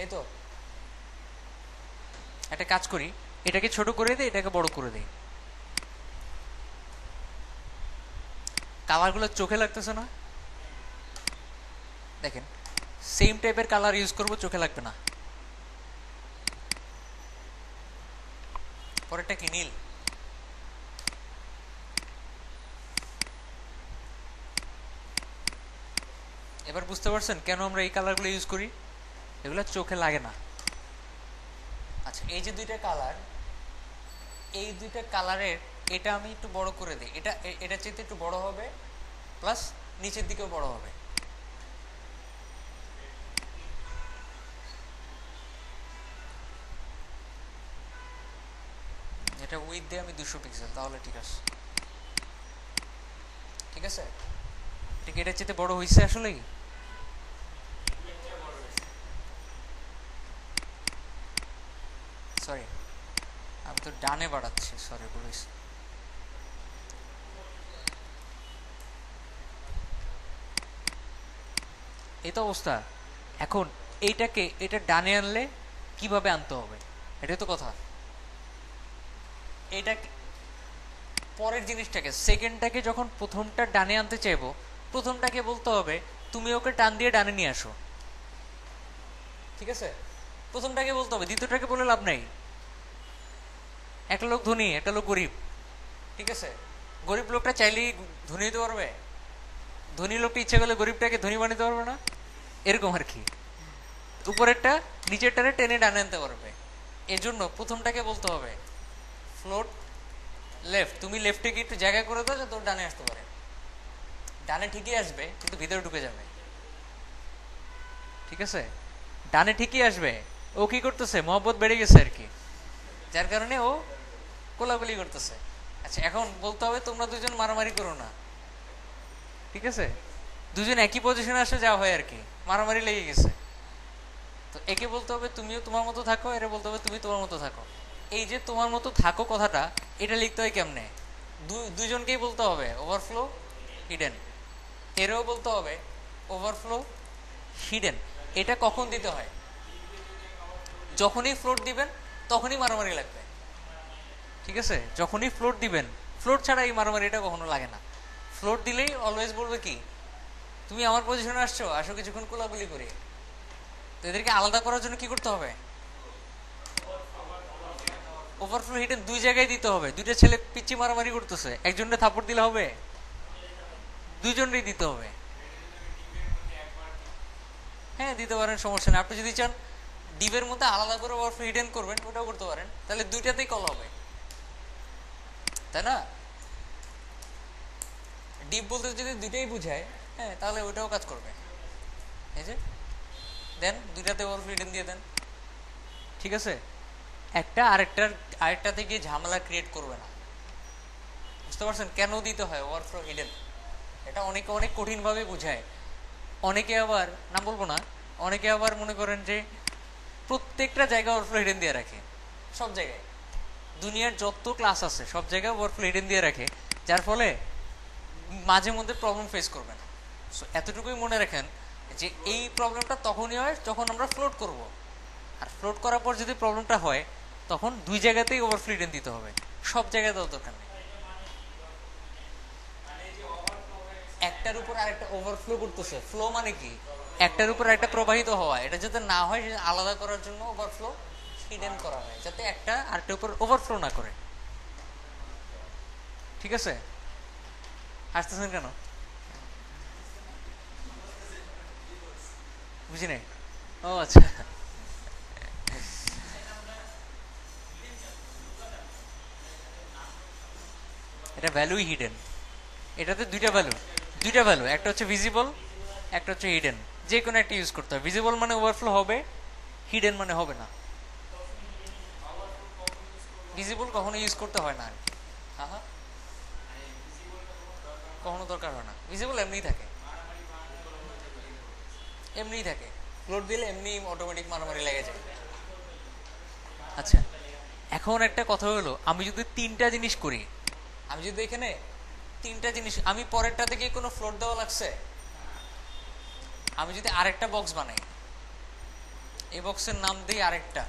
এই তো একটা কাজ করি, এটাকে ছোট করে দিই, এটাকে বড় করে দিই। কালারগুলো চোখে লাগতেছে না? দেখেন, সেম টাইপের কালার ইউজ করব, চোখে লাগবে না। পরেরটা কি? নীল। এবার বুঝতে পারছেন কেন আমরা এই কালারগুলো ইউজ করি? এগুলো চোখে লাগে না। আচ্ছা, এই যে দুইটা কালার, এই দুইটা কালারের এটা আমি একটু বড় করে দিই, এটা চাইতে একটু বড় হবে, প্লাস নিচের দিকেও বড় হবে। এটা উইথ দিয়ে আমি 200 পিক্সেল, তাহলে ঠিক আছে। ঠিক আছে, ঠিক এটার চাইতে বড় হয়েছে আসলেই। সরি, আমি তো ডানে বাড়াচ্ছি, সরি বলিস। এই তো অবস্থা। এখন এটা ডানে আনলে কিভাবে আনতে হবে, এটাই তো কথা। এটা পরের জিনিসটাকে, সেকেন্ডটাকে যখন প্রথমটা ডানে আনতে চাইবো, প্রথমটাকে বলতে হবে তুমি ওকে টান দিয়ে ডানে নিয়ে আসো। ঠিক আছে, প্রথমটাকে বলতে হবে, দ্বিতীয়টাকে বলে লাভ নাই। একটা লোক ধনী, একটা লোক গরিব। ঠিক আছে, গরিব লোকটা চাইলেই ধনী হতে পারবে? ধনী লোকটা ইচ্ছে করলে গরিবটাকে ধনী বানাতে পারবে না? এরকম আর কি। উপরেরটা নিচেরটারে টেনে ডানে আনতে পারবে। এজন্য প্রথমটাকে বলতে হবে ফ্লোট লেফট, তুমি লেফটে গিয়ে একটু জায়গা করে দাও যাতে ওর ডানে আসতে পারে। ডানে ঠিকই আসবে, কিন্তু ভিতরে ঢুকে যাবে। ঠিক আছে, ডানে ঠিকই আসবে, ও কি করতেছে, মহব্বত বেড়ে গেছে আর কি, যার কারণে ও কোলাকুলি করতেছে। আচ্ছা, এখন বলতে হবে তোমরা দুজন মারামারি করো না। ঠিক আছে, দুজন একই পজিশনে আসে যা হয় আর কি, মারামারি লেগে গেছে। তো একে বলতে হবে তুমিও তোমার মতো থাকো, এরা বলতে হবে তুমি তোমার মতো থাকো। এই যে তোমার মতো থাকো কথাটা, এটা লিখতে হয় কেমনে? দুজনকেই বলতে হবে ওভারফ্লো হিডেন। এরও বলতে হবে ওভারফ্লো হিডেন। এটা কখন দিতে হয়? যখনই ফ্লোট দিবেন তখনই মারামারি লাগবে। ঠিক আছে, যখনই ফ্লোট দিবেন, ফ্লোট ছাড়া এই মারামারিটা কখনো লাগে না। ফ্লোট দিলেই অলওয়েজ বলবে কি, তুমি আমার পজিশনে আসছো, আসো কিছুক্ষণ কোলাকুলি করি। তো এদেরকে আলাদা করার জন্য কি করতে হবে? ওভারফ্লো হিডেন দুই জায়গায় দিতে হবে। দুইটা ছেলে পিচ্ছি মারামারি করতেছে, একজনের থাপড় দিলে হবে? দুইজনেরই দিতে হবে। হ্যাঁ, দিতে পারেন, সমস্যা নেই। আপনি যদি চান ডিপের মধ্যে আলাদা করে ওভারফ্লো হিডেন করবেন, ওটাও করতে পারেন, তাহলে দুইটাতেই কল হবে, তাই না? ডিপ বলতে যদি দুইটাই বুঝায়, হ্যাঁ, তাহলে ওইটাও কাজ করবে। এই যে দেন, দুইটাতে ওভারফ্লো হিডেন দিয়ে দেন। ঠিক আছে, একটা আরেকটাতে গিয়ে ঝামেলা ক্রিয়েট করবে না। বুঝতে পারছেন কেন দিতে হয় ওভারফ্লো হিডেন? এটা অনেকে অনেক কঠিনভাবে বুঝায়। অনেকে আবার, না বলবো না, অনেকে আবার মনে করেন যে প্রত্যেকটা জায়গায় ওভারফ্লো হিডেন দিয়ে রাখে। সব জায়গায় দুনিয়ার যত ক্লাস আছে সব জায়গায় ওভারফ্লো হিডেন দিয়ে রাখে, যার ফলে মাঝে মধ্যে প্রবলেম ফেস করবেন। সো এতটুকুই মনে রাখেন যে এই প্রবলেমটা তখনই হয় যখন আমরা ফ্লোট করব। আর ফ্লোট করার পর যদি প্রবলেমটা হয়, তখন দুই জায়গাতেই ওভারফ্লো হিডেন দিতে হবে, সব জায়গায় দেওয়ার দরকার নেই। একটার উপর আরেকটা ওভারফ্লো করতেছে, ফ্লো মানে কি, একটার উপর একটা প্রবাহিত হওয়া, এটা যাতে না হয় সেটা আলাদা করার জন্য ওভারফ্লো হিডেন করা হয়, যাতে একটা আরেকটার উপর ওভারফ্লো না করে। ঠিক আছে, আসতেছেন কেন? বুঝি নাই। ও আচ্ছা, এটা ভ্যালুই হিডেন। এটাতে দুইটা ভ্যালু, একটা হচ্ছে ভিজিবল, একটা হচ্ছে হিডেন। যে কোনো একটা ইউজ করতে হবে। ভিজিবল মানে ওভারফ্লো হবে, হিডেন মানে হবে না। ভিজিবল কখনো ইউজ করতে হয় না আর কি। হ্যাঁ হ্যাঁ, কখনো দরকার হয় না। ভিজিবল এমনিই থাকে, এমনিই থাকে। ফ্লোট দিলে এমনি অটোমেটিক মারামারি লেগে যায়। আচ্ছা, এখন একটা কথা হলো, আমি যদি তিনটা জিনিস করি, আমি যদি এখানে তিনটা জিনিস, আমি পরেরটাতে গিয়ে কোনো ফ্লোট দেওয়া লাগছে, আমি যদি আরেকটা বক্স বানাই, এই বক্সের নাম দিই আরেকটা,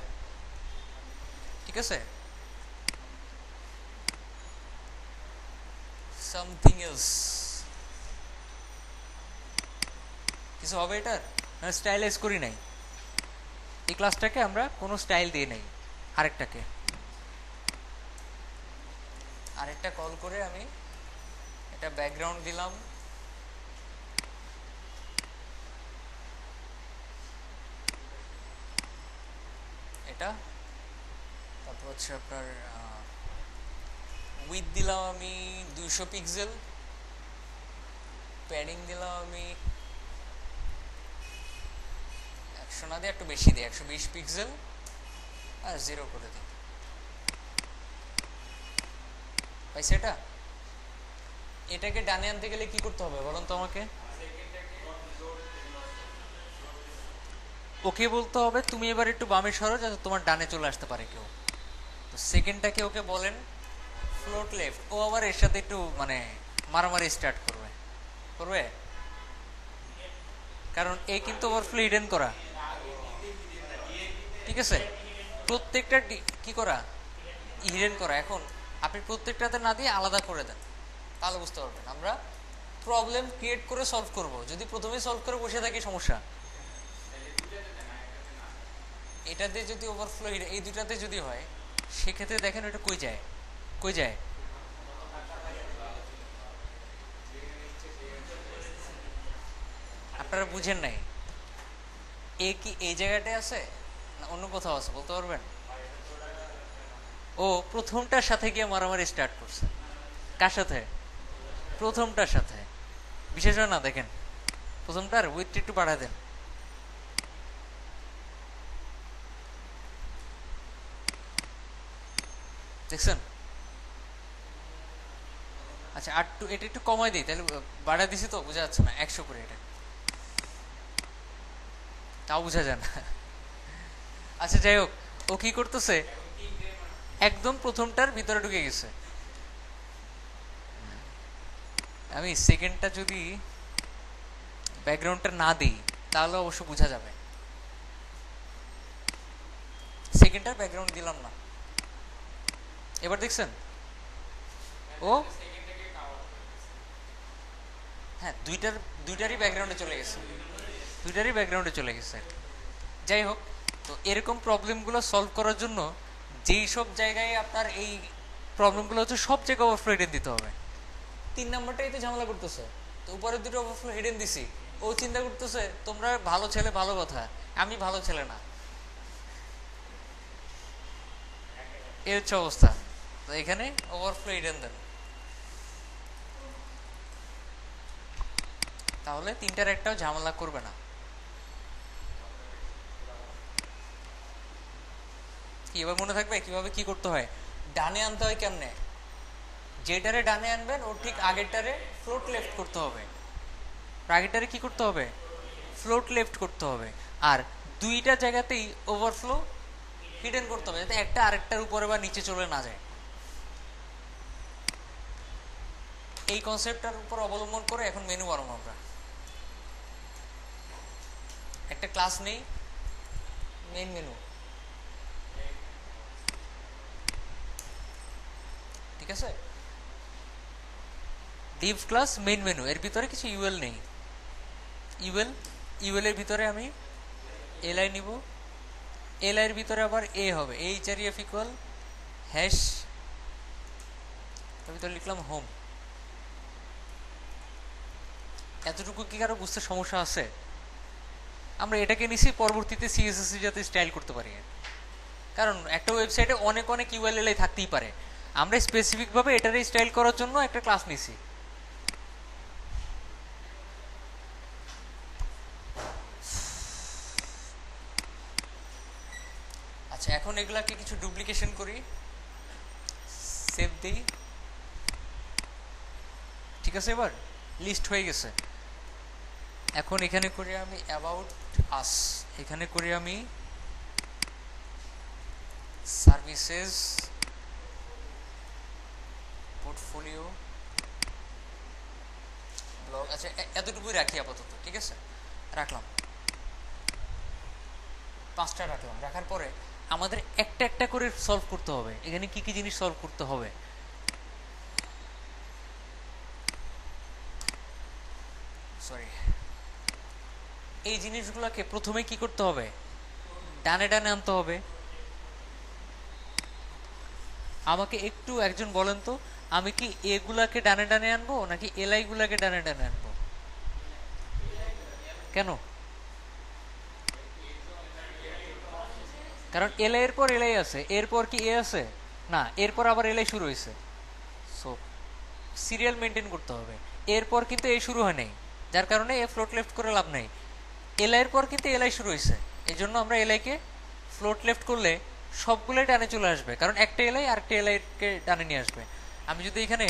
ঠিক আছে, সামথিং এলস, কিছু হবে এটার, মানে স্টাইলাইজ করি নাই এই ক্লাসটাকে, আমরা কোনো স্টাইল দিয়ে নেই। আরেকটা কল করে আমি এটা ব্যাকগ্রাউন্ড দিলাম, এটা, তারপর হচ্ছে আপনার উইথ দিলাম আমি 200 পিক্সেল, প্যাডিং দিলাম আমি 100 না দিয়ে একটু বেশি দিই, 120 পিক্সেল, আর 0 করে দিই। ভাই সেটা এটাকে ডানে আনতে গেলে কি করতে হবে বলুন তো আমাকে? ওকে বলতে হবে তুমি এবার একটু বামে সরো যাতে তোমার ডানে চলে আসতে পারে কেউ। তো সেকেন্ডটাকে ওকে বলেন ফ্লোট লেফট। ও আবার এর সাথে একটু মানে মারামারি স্টার্ট করবে করবে, কারণ এ কিন্তু ওভারফ্লো হিডেন করা, ঠিক আছে? প্রত্যেকটা কি করা, হিডেন করা। এখন আপনি প্রত্যেকটাতে না দিয়ে আলাদা করে দেন, তাহলে বুঝতে পারবেন। আমরা প্রবলেম ক্রিয়েট করে সলভ করব, যদি প্রথমেই সলভ করে বসে থাকি সমস্যা। এটাতে যদি ওভারফ্লো এই দুটাতে যদি হয় সেক্ষেত্রে দেখেন এটা কই যায়, কই যায়। আপনারা বুঝেন নাই, এ কি এই জায়গাটায় আছে না অন্য কোথাও আছে বলতে পারবেন? ও প্রথমটার সাথে গিয়ে মারামারি স্টার্ট করছে। কার সাথে? প্রথমটার সাথে। বিশেষ না দেখেন প্রথমটার উইথটা একটু বাড়া দেন, দেখছেন? আচ্ছা আর এটা একটু কমাই দিই, তাহলে বাড়া দিছি তো বোঝা যাচ্ছে না, 100 করে এটা, তাও বোঝা যায় না। আচ্ছা যাই হোক, ও কি করতেছে একদম প্রথমটার ভিতরে ঢুকে গেছে। আমি সেকেন্ডটা যদি ব্যাকগ্রাউন্ডটা না দিই তাহলে অবশ্য বোঝা যাবে। সেকেন্ডটার ব্যাকগ্রাউন্ড দিলাম না, এবার দেখছেন ও হ্যাঁ দুইটারই ব্যাকগ্রাউন্ডে চলে গেছে, দুইটারই ব্যাকগ্রাউন্ডে চলে গেছে। যাই হোক, তো এরকম প্রবলেমগুলো সলভ করার জন্য যেই সব জায়গায় আপনার এই প্রবলেমগুলো হচ্ছে সব জায়গায় ওভারফ্লো হিডেন দিতে হবে। 3 নাম্বারটাই তো ঝামেলা করতেছে, তো উপরের দুটো ওভারফ্লো হিডেন দিছি, ও চিন্তা করতেছে তোমরা ভালো ছেলে, ভালো কথা, আমি ভালো ছেলে না, এই হচ্ছে অবস্থা। তো এখানে ওভারফ্লো হিডেন দেন, তাহলে তিনটার একটাও ঝামেলা করবে না। কি এবার মনে থাকবে কিভাবে কি করতে হয়? ডানে আনতে হয় কেমনে? যেটারে ডানে আনবেন ওর ঠিক আগেরটারে ফ্লোট লেফট করতে হবে, আগেরটারে কি করতে হবে? ফ্লোট লেফট করতে হবে। আর দুইটা জায়গাতেই ওভারফ্লো হিডেন করতে হবে যাতে একটা আরেকটার উপরে বা নিচে চলে না যায়। এই কনসেপ্টটার উপর অবলম্বন করে এখন মেনু বানাবো আমরা। একটা ক্লাস নেই, মেইন মেনু, ঠিক আছে? ডিভ ক্লাস মেইন মেনু, এর ভিতরে কিছু ইউএল নেই। ইউএল এর ভিতরে আমি এলআই নিব, এলআই এর ভিতরে আবার এ হবে, এইচআরএফ ইকুয়াল হ্যাশ, এর ভিতরে লিখলাম হোম। এতটুকু কি কারো বুঝতে সমস্যা আছে? আমরা এটাকে নিছি পরবর্তীতে সিএসএস যাতে স্টাইল করতে পারি, কারণ একটা ওয়েবসাইটে অনেক অনেক ইউএলএল থাকতেই পারে, আমরা স্পেসিফিকভাবে এটারে স্টাইল করার জন্য একটা ক্লাস নিছি। আচ্ছা এখন এগুলাকে কিছু ডুপ্লিকেশন করি, সেভ দিই, ঠিক আছে? এবার লিস্ট হয়ে গেছে। এখন এখানে করি আমি অ্যাবাউট আস, এখানে করি আমি সার্ভিসেস, পোর্টফোলিও, ব্লগ। আচ্ছা এতটুকুই রাখি আপাতত, ঠিক আছে? রাখলাম, 5টা রাখলাম। রাখার পরে আমাদের একটা একটা করে সলভ করতে হবে, এখানে কি কি জিনিস সলভ করতে হবে। সরি, এই জিনিসগুলোকে প্রথমে কি করতে হবে? ডানে ডানে আনতে হবে। আমাকে একটু একজন বলেন তো, আমি কি এগুলাকে ডানে ডানে আনবো নাকি এলআই গুলাকে ডানে ডানে আনবো? কেন? কারণ এলআই এর পর এলআই আছে, এরপর কি এ আছে না, এরপর আবার এলআই শুরু হয়েছে। সো সিরিয়াল মেনটেন করতে হবে। এরপর কিন্তু এ শুরু হয় নাই, যার কারণে এ ফ্লোট লেফট করে লাভ নাই। এলআই এর পর কিন্তু এলআই শুরু হয়েছে, এই জন্য আমরা এলআইকে ফ্লোট লেফট করলে সবগুলোই ডানে চলে আসবে, কারণ একটা এলআই আরেকটা এলআইকে ডানে নিয়ে আসবে। আমি যদি এখানে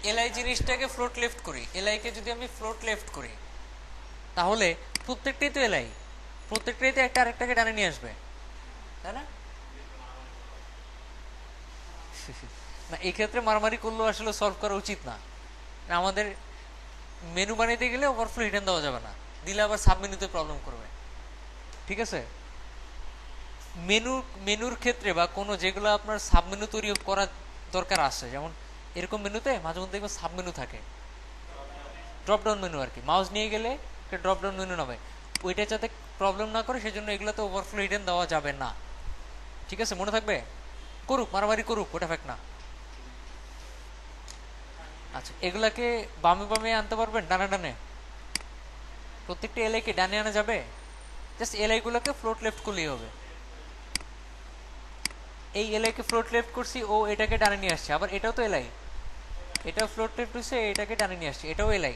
এলআই জিনিসটাকে ফ্লোট লেফট করি, এলআইকে যদি আমি ফ্লোট লেফট করি, তাহলে প্রত্যেকটাই তো এলআই, প্রত্যেকটাই তো একটা আরেকটাকে ডানে নিয়ে আসবে, তাই না? না, এই ক্ষেত্রে মারামারি করলেও আসলে সলভ করা উচিত না। আমাদের মেনু বানাইতে গেলে ওভারফ্লো হিডেন দেওয়া যাবে না, দিলে আবার সাব মেনুতে প্রবলেম করবে। ঠিক আছে, মেনুর ক্ষেত্রে বা কোনো যেগুলো আপনার সাব মেনু তৈরি করার দরকার আছে, যেমন এরকম মেনুতে মাঝে মধ্যে দেখবেন সাব মেনু থাকে, ড্রপ ডাউন মেনু আর কি, মাউস নিয়ে গেলে একটা ড্রপ ডাউন মেনু নামে, ওইটা যাতে প্রবলেম না করে সেজন্য এগুলোতে ওভারফ্লো হিডেন দেওয়া যাবে না। ঠিক আছে, মনে থাকবে? করুক, মারামারি করুক, ওটা ফেক না। আচ্ছা, এগুলাকে বামে বামে আনতে পারবেন, ডানে ডানে? প্রত্যেকটা এলআই কে ডানে আনা যাবে? জাস্ট এলআই গুলোকে ফ্লোট লেফট করলেই হবে। এই এলআই কে ফ্লোট লেফট করছি, ও এটাকে ডানে নিয়ে আসছে, আবার এটাও তো এলআই, এটাও ফ্লোট লেফট হয়েছে, এটাকে ডানে নিয়ে আসছে, এটাও এলআই,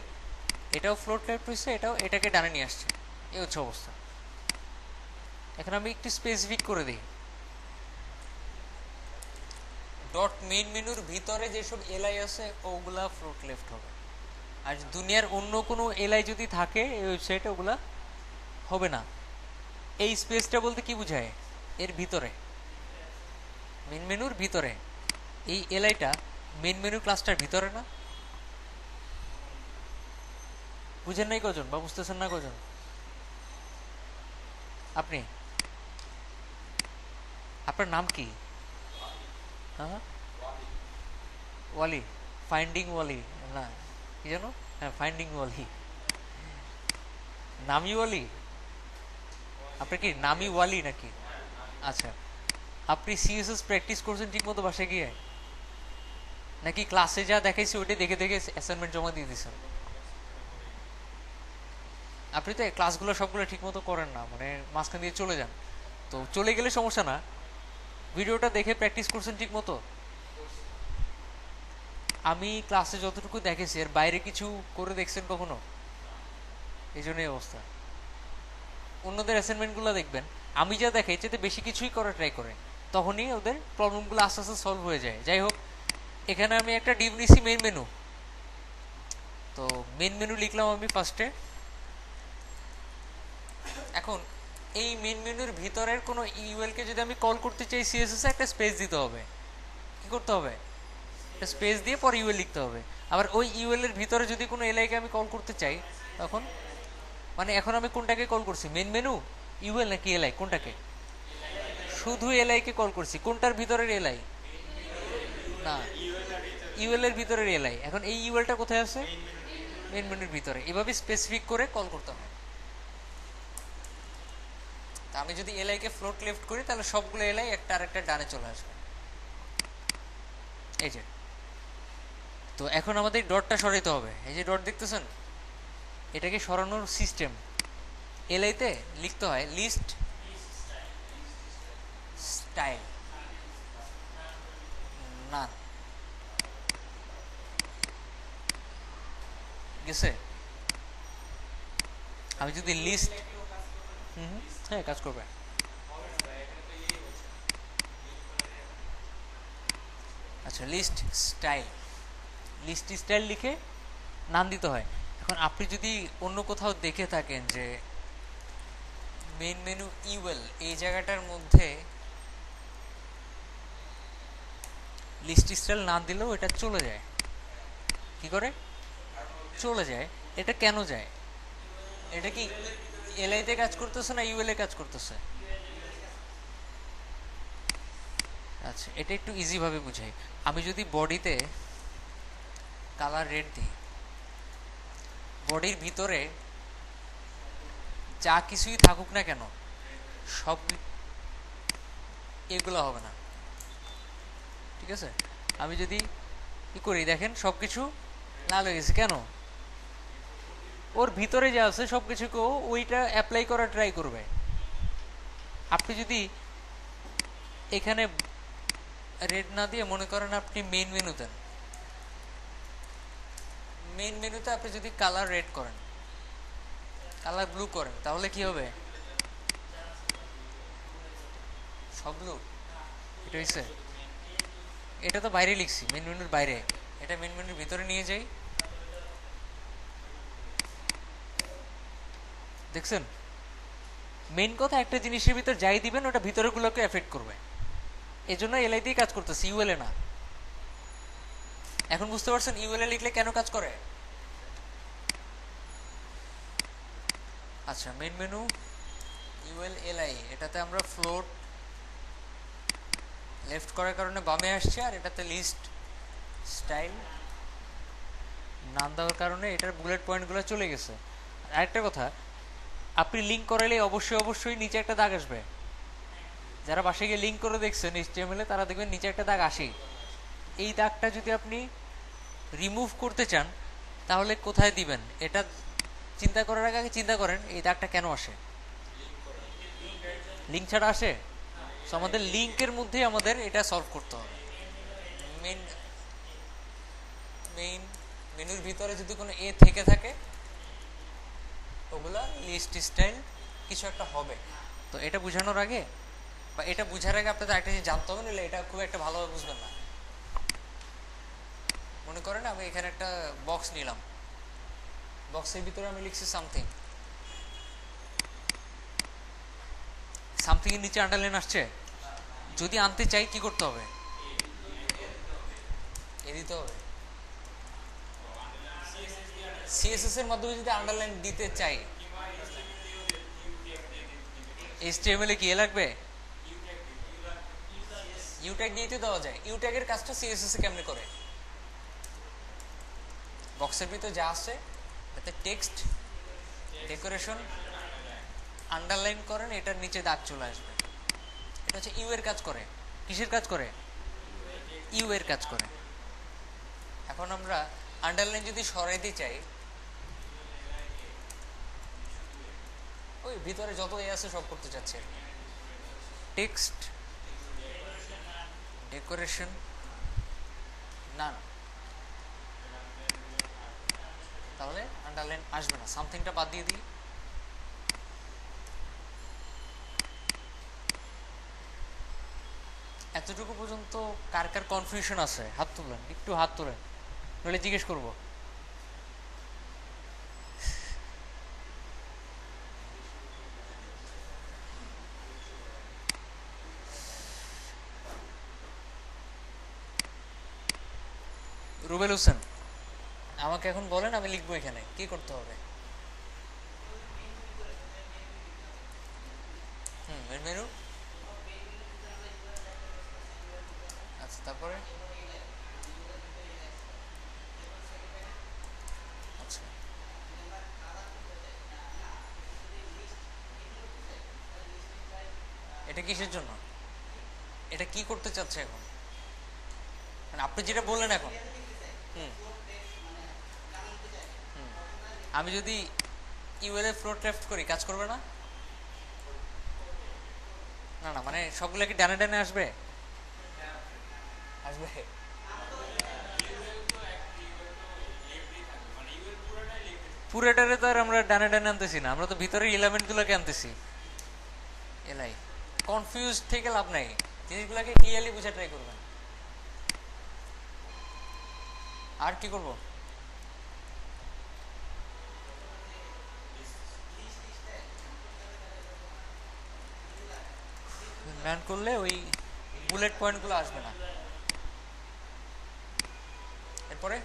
এটাও ফ্লোট লেফট হয়েছে, এটাও এটাকে ডানে নিয়ে আসছে। এই হচ্ছে অবস্থা। এখন আমি একটু স্পেসিফিক করে দিই, ডট মেইন মেনুর ভিতরে যেসব এলআই আছে ওগুলা ফ্লোট লেফট হবে, আর দুনিয়ার অন্য কোনো এলআই যদি থাকে এই ওয়েবসাইটে ওগুলা হবে না। এই স্পেসটা বলতে কি বোঝায়? এর ভিতরে, মেন মেনুর ভিতরে এই এলআইটা মেন মেনু ক্লাসটার ভিতরে না? বুঝেন নাই কজন বা বুঝতেছেন না কজন? আপনি, আপনার নাম কি? হ্যাঁ, ওয়ালি, ফাইন্ডিং ওয়ালি না কি জানো? হ্যাঁ, ফাইন্ডিং ওয়ালি, নামি ওয়ালি। আপনার কি নামি ওয়ালি নাকি? আচ্ছা, আপনি সিএসএস প্র্যাকটিস করছেন ঠিক মতো বাসায় গিয়ে, নাকি ক্লাসে যা দেখাইছি ওইটা দেখে দেখে অ্যাসাইনমেন্ট জমা দিয়ে দিচ্ছেন? আপনি তো ক্লাসগুলো সবগুলো ঠিক মতো করেন না, মানে মাঝখান দিয়ে চলে যান। তো চলে গেলে সমস্যা না, ভিডিওটা দেখে প্র্যাকটিস করছেন ঠিক মতো? আমি ক্লাসে যতটুকু দেখেছি এর বাইরে কিছু করে দেখছেন কখনো? এই জন্যই অবস্থা। অন্যদের অ্যাসাইনমেন্টগুলো দেখবেন, আমি যা দেখাই এতে বেশি কিছুই করার ট্রাই করে, তখনই ওদের প্রবলেমগুলো আস্তে আস্তে সলভ হয়ে যায়। যাই হোক, এখানে আমি একটা ডিভ নিছি মেন মেনু। তো মেন মেনু লিখলাম আমি ফার্স্টে। এখন এই মেন মেনুর ভিতরের কোনো ইউএলকে যদি আমি কল করতে চাই সিএসএস একটা স্পেস দিতে হবে। কি করতে হবে? একটা স্পেস দিয়ে পরে ইউএল লিখতে হবে। আবার ওই ইউএল এর ভিতরে যদি কোনো এলআইকে আমি কল করতে চাই, তখন মানে এখন আমি কোনটাকে কল করছি, মেন মেনু, ইউএল নাকি এলআই, কোনটাকে? শুধু এলআই কে কল করছি। কোনটার ভিতরের এলআই? না, ইউএল এর ভিতরের এলআই। এখন এই ইউএলটা কোথায় আছে? মেন মেনুর ভিতরে। এভাবে স্পেসিফিক করে কল করতে হবে। তা আমি যদি এলআই কে ফ্লোট লেফট করি তাহলে সবগুলো এলআই একটা আরেকটা ডানে চলে আসবে। এই যে, তো এখন আমাদের ডটটা সরাইতে হবে। এই যে ডট দেখতেছেন, এটাকে সরানোর সিস্টেম এলআইতে লিখতে হয় লিস্ট স্টাইল না গেছে। আমি যদি লিস্ট, হ্যাঁ কাজ করবে। আচ্ছা, লিস্ট স্টাইল লিখে নাম দিতে হয়। এখন আপনি যদি অন্য কোথাও দেখে থাকেন যে মেইন মেনু ইউএল এই জায়গাটার মধ্যে লিস্ট স্টাইল না দিলেও এটা চলে যায়। কি করে চলে যায়? এটা কেন যায়? এটা কি এলআইতে কাজ করতেছে না ইউএল এ কাজ করতেছে? আচ্ছা, এটা একটু ইজি ভাবে বুঝাই। আমি যদি বডিতে কালার রেড দিই, বডির ভিতরে যা কিছুই থাকুক না কেন সব এগুলো হবে না। ঠিক আছে, আমি যদি কি করি দেখেন, সবকিছু লাল হয়ে গেছে কেন? ওর ভিতরে যা আছে সবকিছুকে ওইটা অ্যাপ্লাই করার ট্রাই করবে। আপনি যদি এখানে রেড না দিয়ে মনে করেন আপনি মেইন মেনু দেন, মেইন মেনুতে আপনি যদি কালার রেড করেন, কালার ব্লু করেন, তাহলে কি হবে? সব ব্লু। এটা হয়েছে, এটা তো বাইরে লিখছি, মেইন মেনুর বাইরে। এটা মেইন মেনুর ভিতরে নিয়ে যাই, দেখছেন? মেইন কথা একটা জিনিসের ভিতর যাই দিবেন ওটা ভিতরেগুলোকে এফেক্ট করবে, এজন্য এলআই দিয়ে কাজ করতেছে, ইউএলএ না। এখন বুঝতে পারছেন ইউএলএ লিখলে কেন কাজ করে? আচ্ছা, মেইন মেনু ইউএল এলআই, এটাতে আমরা ফ্লোট লেফট করার কারণে বামে আসছে, আর এটাতে লিস্ট স্টাইল নাম দেওয়ার কারণে এটার বুলেট পয়েন্টগুলো চলে গেছে। আরেকটা কথা, আপনি লিঙ্ক করালে অবশ্যই অবশ্যই নিচে একটা দাগ আসবে। যারা বাসায় গিয়ে লিঙ্ক করে দেখছেন এইচটিএমএল-এ, তারা দেখবেন নিচে একটা দাগ আসে। এই দাগটা যদি আপনি রিমুভ করতে চান তাহলে কোথায় দিবেন এটা চিন্তা করার আগে চিন্তা করেন এই দাগটা কেন আসে। লিঙ্ক ছাড়া আসে, সো আমাদের লিঙ্কের মধ্যে আমাদের এটা সলভ করতে হবে। মেইন মেইন মেনুর ভিতরে যদি কোনো এ থেকে থাকে ওগুলা লিস্ট স্টাইল কিছু একটা হবে। তো এটা বোঝানোর আগে বা এটা বোঝার আগে আপনাদের একটা জিনিস জানতে হবে, নাহলে এটা খুব একটা ভালোভাবে বুঝবেন না। মনে করেন আমি এখানে একটা বক্স নিলাম, বক্সের ভিতরে আমি লিখছি সামথিং, সামথিং এর নিচে আন্ডারলাইন আসছে। যদি আনতে চাই কি করতে হবে? এ দিতে হবে। সিএসএস এর মাধ্যমে যদি আন্ডারলাইন দিতে চাই, এইচটিএমএল এ কি এ লাগবে? ইউ ট্যাগ দিতে দেওয়া যায়। ইউ ট্যাগের কাজটা সিএসএস এ কেমনে করে? বক্সের ভিতরে যা আছে তাতে টেক্সট ডেকোরেশন আন্ডারলাইন করেন, এটার নিচে দাগ চলে আসবে। এটা হচ্ছে ইউ এর কাজ করে। কিসের কাজ করে? ইউ এর কাজ করে। এখন আমরা আন্ডারলাইন যদি সরাইতে চাই, ওই ভিতরে যত এ আছে সব করতে চাচ্ছে, টেক্সট ডেকোরেশন নান, তাহলে আন্ডারলাইন আসবে না। সামথিংটা বাদ দিয়ে দিই। এতটুকু পর্যন্ত কার কার কনফিউশন আছে হাত তুলেন, একটু হাত তুলেন, নইলে জিজ্ঞেস করবো। রুবেল হোসেন, আমাকে এখন বলেন, আমি লিখবো এখানে কি করতে হবে। মেন মেনু, আচ্ছা তারপরে আচ্ছা এটা কিসের জন্য? এটা কি করতে চাচ্ছে এখন? মানে আপনি যেটা বললেন এখন। হুম আমি যদি ইউএল এ ফ্লোট লেফট করি কাজ করবে না? না না, মানে সবগুলো কি ডানে ডানে আসবে? আসবে। পুরোটারে তো আর আমরা ডানে ডানে আনতেছি না, আমরা তো ভিতরের এলিমেন্ট গুলোকে আনতেছি। এলাই কনফিউজ থেকে লাভ নাই, জিনিসগুলোকে ক্লিয়ারলি বুঝে ট্রাই করবেন। আর কি করব? ম্যান করলে ওই বুলেট পয়েন্টগুলো আসবে না। এরপরে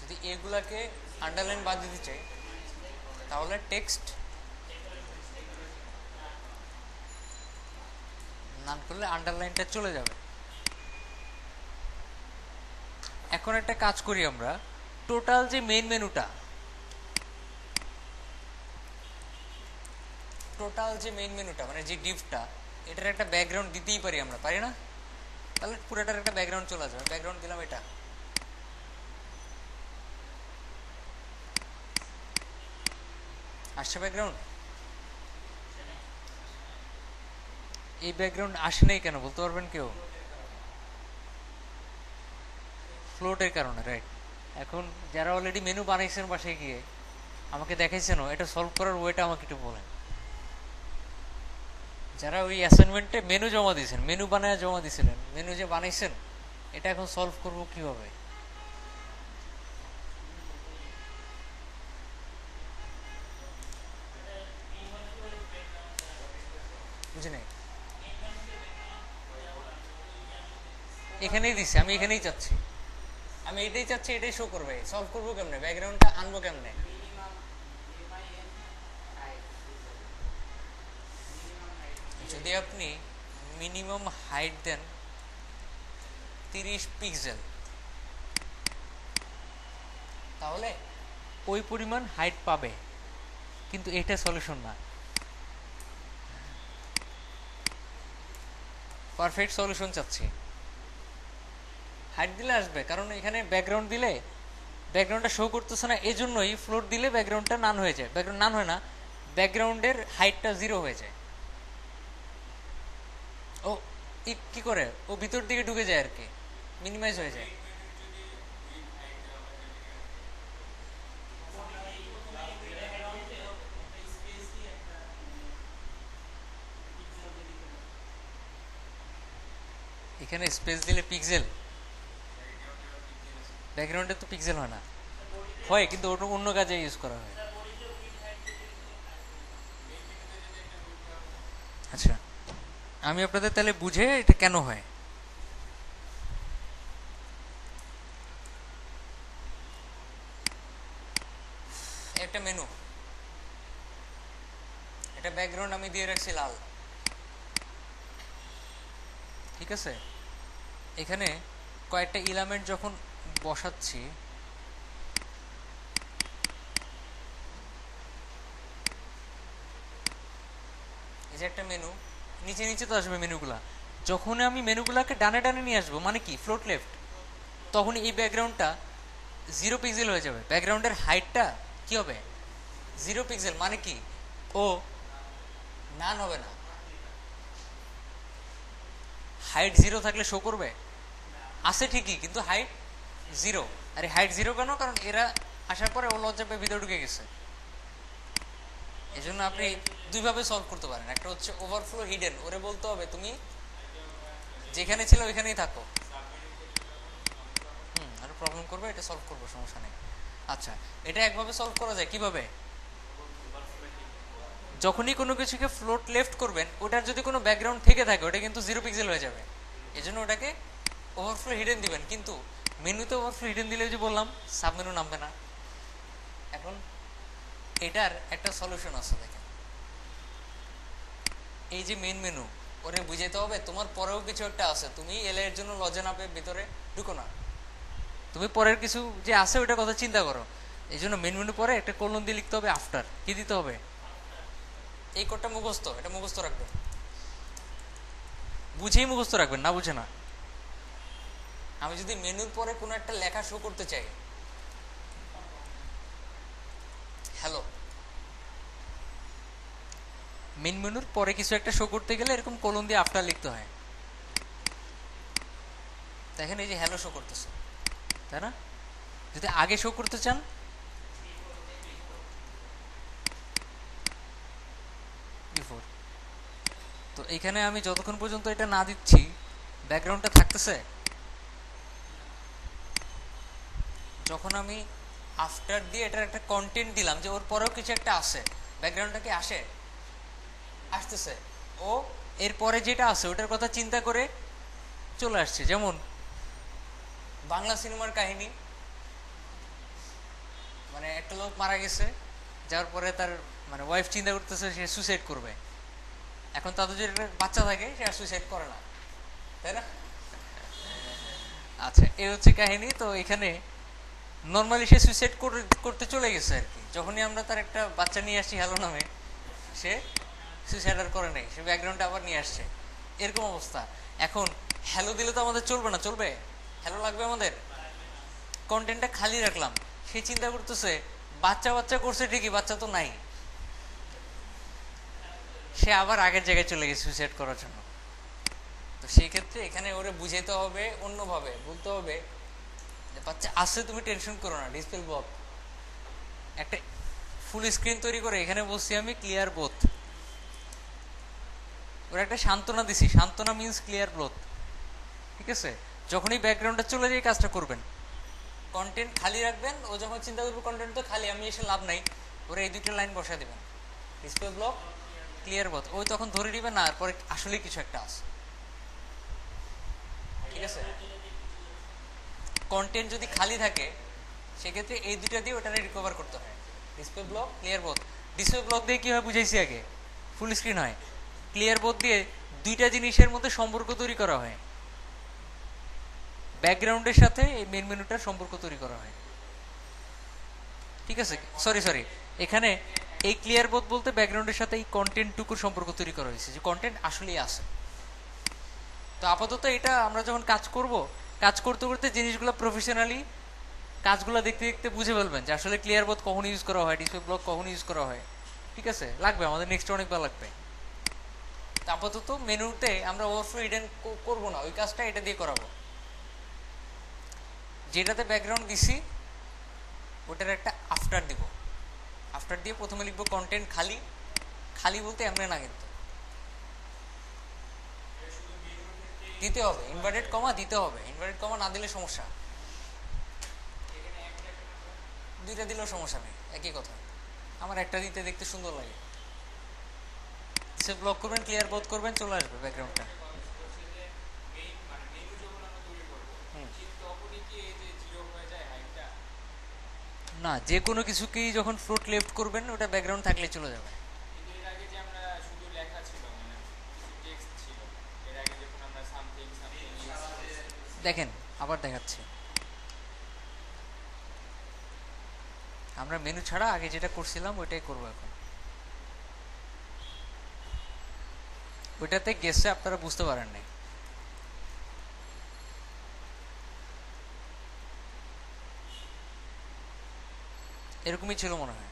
যদি এগুলাকে আন্ডারলাইন বাদ দিতে চাই তাহলে টেক্সট নান করলে আন্ডারলাইনটা চলে যাবে। এখন একটা কাজ করি আমরা, টোটাল যে মেইন মেনুটা, মানে যে ডিভটা, এটার একটা ব্যাকগ্রাউন্ড দিতেই পারি আমরা, পারি না? তাহলে পুরোটার একটা ব্যাকগ্রাউন্ড চলে যাবে। ব্যাকগ্রাউন্ড দিলাম এটা। আসছে ব্যাকগ্রাউন্ড? এই ব্যাকগ্রাউন্ড আসে নাই কেন বলতে পারবেন কেউ? ফ্লোটের কারণে, রাইট। এখন যারা অলরেডি মেনু বানাইছেন বাসায় গিয়ে আমাকে দেখাইছেন, এটা সলভ করার ওয়েটা আমাকে একটু বলেন। যারা ওই অ্যাসাইনমেন্টে মেনু জমা দিয়েছেন, মেনু বানায় জমা দিয়েছিলেন, মেনু যে বানাইছেন এটা এখন সলভ করবো কিভাবে? বুঝি নাই। এখানেই দিচ্ছে, আমি এখানেই চাচ্ছি, আমি এটাই চাচ্ছি, এটাই শো করবে। সলভ করবো কেমনে? ব্যাকগ্রাউন্ডটা আনবো কেমনে? যদি আপনি মিনিমাম হাইট দেন 30 পিক্সেল, তাহলে ওই পরিমাণ হাইট পাবে, কিন্তু এটা সলিউশন না। পারফেক্ট সলিউশন চাচ্ছি। হাইট দিলে আসবে, কারণ এখানে ব্যাকগ্রাউন্ড দিলে ব্যাকগ্রাউন্ডটা শো করতেছে না, এই জন্যই ফ্লোট দিলে ব্যাকগ্রাউন্ডটা নান হয়ে যায়। ব্যাকগ্রাউন্ড নান হয় না, ব্যাকগ্রাউন্ডের হাইটটা 0 হয়ে যায়। ও কি করে, ও ভিতর দিকে ঢুকে যায় আর কি, মিনিমাইজ হয়ে যায়। এখানে স্পেস দিলে পিক্সেল, ব্যাকগ্রাউন্ডে তো পিক্সেল হয় না। হয়, কিন্তু ওটা অন্য কাজে ইউজ করা হয়। আচ্ছা, আমি আপনাদের তাহলে বুঝে এটা কেন হয়। একটা মেনু, এটা ব্যাকগ্রাউন্ড আমি দিয়ে রাখছি লাল, ঠিক আছে। এখানে কয়েকটা এলিমেন্ট যখন বসাচ্ছি, এই যে একটা মেনু, নিচে নিচে তো আসবে মেনুগুলা। যখন আমি মেনুগুলাকে ডানে ডানে নিয়ে আসবো, মানে কি ফ্লোট লেফট, তখন এই ব্যাকগ্রাউন্ডটা 0 পিক্সেল হয়ে যাবে। ব্যাকগ্রাউন্ডের হাইটটা কি হবে? 0 পিক্সেল, মানে কি ও নান হবে না। হাইট 0 থাকলে শো করবে? আছে ঠিকই, কিন্তু হাইট 0। আরে হাইট 0 কেন? কারণ এরা আসার পরে ও লজ্জা পেয়ে ভিতরে ঢুকে গেছে। এই জন্য আপনি দুইভাবে সলভ করতে পারেন। একটা হচ্ছে ওভারফ্লো হিডেন, ওরে বলতে হবে তুমি যেখানে ছিল ওইখানেই থাকো। আর প্রবলেম করবে, এটা সলভ করবো, সমস্যা নেই। আচ্ছা, এটা একভাবে সলভ করা যায়। কিভাবে? যখনই কোনো কিছুকে ফ্লোট লেফট করবেন, ওটার যদি কোনো ব্যাকগ্রাউন্ড থেকে থাকে, ওটা কিন্তু 0 পিক্সেল হয়ে যাবে। এই জন্য ওটাকে ওভারফ্লো হিডেন দিবেন। কিন্তু মেনুতে ওভারফ্লো হিডেন দিলে যে বললাম সাব মেনু নামবে না। এখন এটার একটা সলিউশন আছে, দেখেন। এই যে মেন মেনু, ওরে বুঝাইতে হবে তোমার পরেও কিছু একটা আছে, তুমি এলে এর জন্য লজে না পেয়ে ভিতরে ঢুকো না, তুমি পরের কিছু যে আছে ওইটার কথা চিন্তা করো। এই জন্য মেন মেনু পরে একটা কোলন দিয়ে লিখতে হবে আফটার। কি দিতে হবে? এই কোডটা মুখস্থ, এটা মুখস্থ রাখবেন, বুঝেই মুখস্থ রাখবেন, না বুঝে না। আমি যদি মেনুর পরে কোনো একটা লেখা শো করতে চাই, হ্যালো, মেন মেনুর পরে কিছু একটা শো করতে গেলে এরকম কোলন দিয়ে আফটার লিখতে হয়। দেখেন এই যে হ্যালো শো করতেছে, তাই না? যদি আগে শো করতে চান, বিফোর। তো এখানে আমি যতক্ষণ পর্যন্ত এটা না দিচ্ছি ব্যাকগ্রাউন্ডটা থাকতেছে। যখন আমি আফটার দিয়ে এটার একটা কন্টেন্ট দিলাম যে ওর পরেও কিছু একটা আসে, ব্যাকগ্রাউন্ডটা কি আসে? আসতেছে। ও এরপরে যেটা আছে ওটার কথা চিন্তা করে চলে আসছে। যেমন বাংলা সিনেমার কাহিনী, মানে একটা লোক মারা গেছে, যাওয়ার পরে তার মানে ওয়াইফ চিন্তা করতেছে সে সুইসাইড করবে। এখন তাদের যদি একটা বাচ্চা থাকে, সে আর সুইসাইড করে না, তাই না? আচ্ছা, এই হচ্ছে কাহিনী। তো এখানে নর্মালি সে সুইসাইড করতে চলে গেছে আর কি। যখনই আমরা তার একটা বাচ্চা নিয়ে আসছি হ্যালো নামে, সে সুইসাইড আর করে নাই, সে ব্যাকগ্রাউন্ডে আবার নিয়ে আসছে, এরকম অবস্থা। এখন হ্যালো দিলে তো আমাদের চলবে না, চলবে? হ্যালো লাগবে আমাদের। কন্টেন্টটা খালি রাখলাম, সে চিন্তা করতেছে বাচ্চা বাচ্চা করছে ঠিকই, বাচ্চা তো নাই, সে আবার আগের জায়গায় চলে গেছে সুইসাইড করার জন্য। তো সেই ক্ষেত্রে এখানে ওরে বুঝাইতে হবে, অন্যভাবে বলতে হবে যে বাচ্চা আসছে, তুমি টেনশন করো না, ডিসপ্লে ব্লক একটা ফুল স্ক্রিন তৈরি করে এখানে বসছি আমি, ক্লিয়ার বোথ। ওরা একটা সান্ত্বনা দিছি, সান্ত্বনা মিন্স ক্লিয়ার বোথ। ঠিক আছে, যখনই ব্যাকগ্রাউন্ডটা চলে যায় কাজটা করবেন, কন্টেন্ট খালি রাখবেন। ও যখন চিন্তা করবে কন্টেন্ট তো খালি, আমি এসে লাভ নাই, ওরা এই দুইটা লাইন বসা দেবেন, ডিসপ্লে ব্লক ক্লিয়ার বোথ। ওই তখন ধরে নিবে না, এরপরে আসলে কিছু একটা আছে। ঠিক আছে, কন্টেন্ট যদি খালি থাকে সেক্ষেত্রে এই দুইটা দিয়ে ওটা রিকভার করতে হয়, display block clear both. Display block দিয়ে কীভাবে বুঝাইছি আগে, ফুল স্ক্রিন হয়, ক্লিয়ার বোথ দিয়ে দুইটা জিনিসের মধ্যে সম্পর্ক তৈরি করা হয়, ব্যাকগ্রাউন্ডের সাথে এই মেন মেনুটার সম্পর্ক তৈরি করা হয়। ঠিক আছে, সরি সরি, এখানে এই ক্লিয়ার বোথ বলতে ব্যাকগ্রাউন্ডের সাথে এই কন্টেন্টটুকুর সম্পর্ক তৈরি করা হয়েছে, যে কন্টেন্ট আসলেই আছে। তো আপাতত এটা আমরা যখন কাজ করব, কাজ করতে করতে জিনিসগুলো প্রফেশনালি কাজগুলো দেখতে দেখতে বুঝে ফেলবেন যে আসলে ক্লিয়ার বোথ কখন ইউজ করা হয়, ডিসপ্লে ব্লক কখন ইউজ করা হয়। ঠিক আছে, লাগবে আমাদের নেক্সট অনেকবার লাগবে। আপাতত মেনুতে আমরা ওভারফ্লো হিডেন করবো না, ওই কাজটা এটা দিয়ে করাবো। যেটাতে ব্যাকগ্রাউন্ড দিছি ওটার একটা আফটার দিব, আফটার দিয়ে প্রথমে লিখবো কন্টেন্ট খালি। খালি বলতে এমনি না, কিন্তু দিতে হবে, ইনভার্টেড কমা দিতে হবে, ইনভার্টেড কমা না দিলে সমস্যা, দুইটা দিলেও সমস্যা নেই, একই কথা। আমার একটা দিতে দেখতে সুন্দর লাগে। সে ব্লক করবেন, ক্লিয়ার বোথ করবেন, চলে আসবে ব্যাকগ্রাউন্ডটা। না, যে কোনো কিছুকেই যখন ফ্লোট লেফট করবেন ওটা ব্যাকগ্রাউন্ড থাকলে চলে যাবে। দেখেন আবার দেখাচ্ছি, আমরা মেনু ছাড়া আগে যেটা করছিলাম ওইটাই করবো এখন। ওইটাতে গেছে আপনারা বুঝতে পারেন নাই, এরকমই ছিল মনে হয়।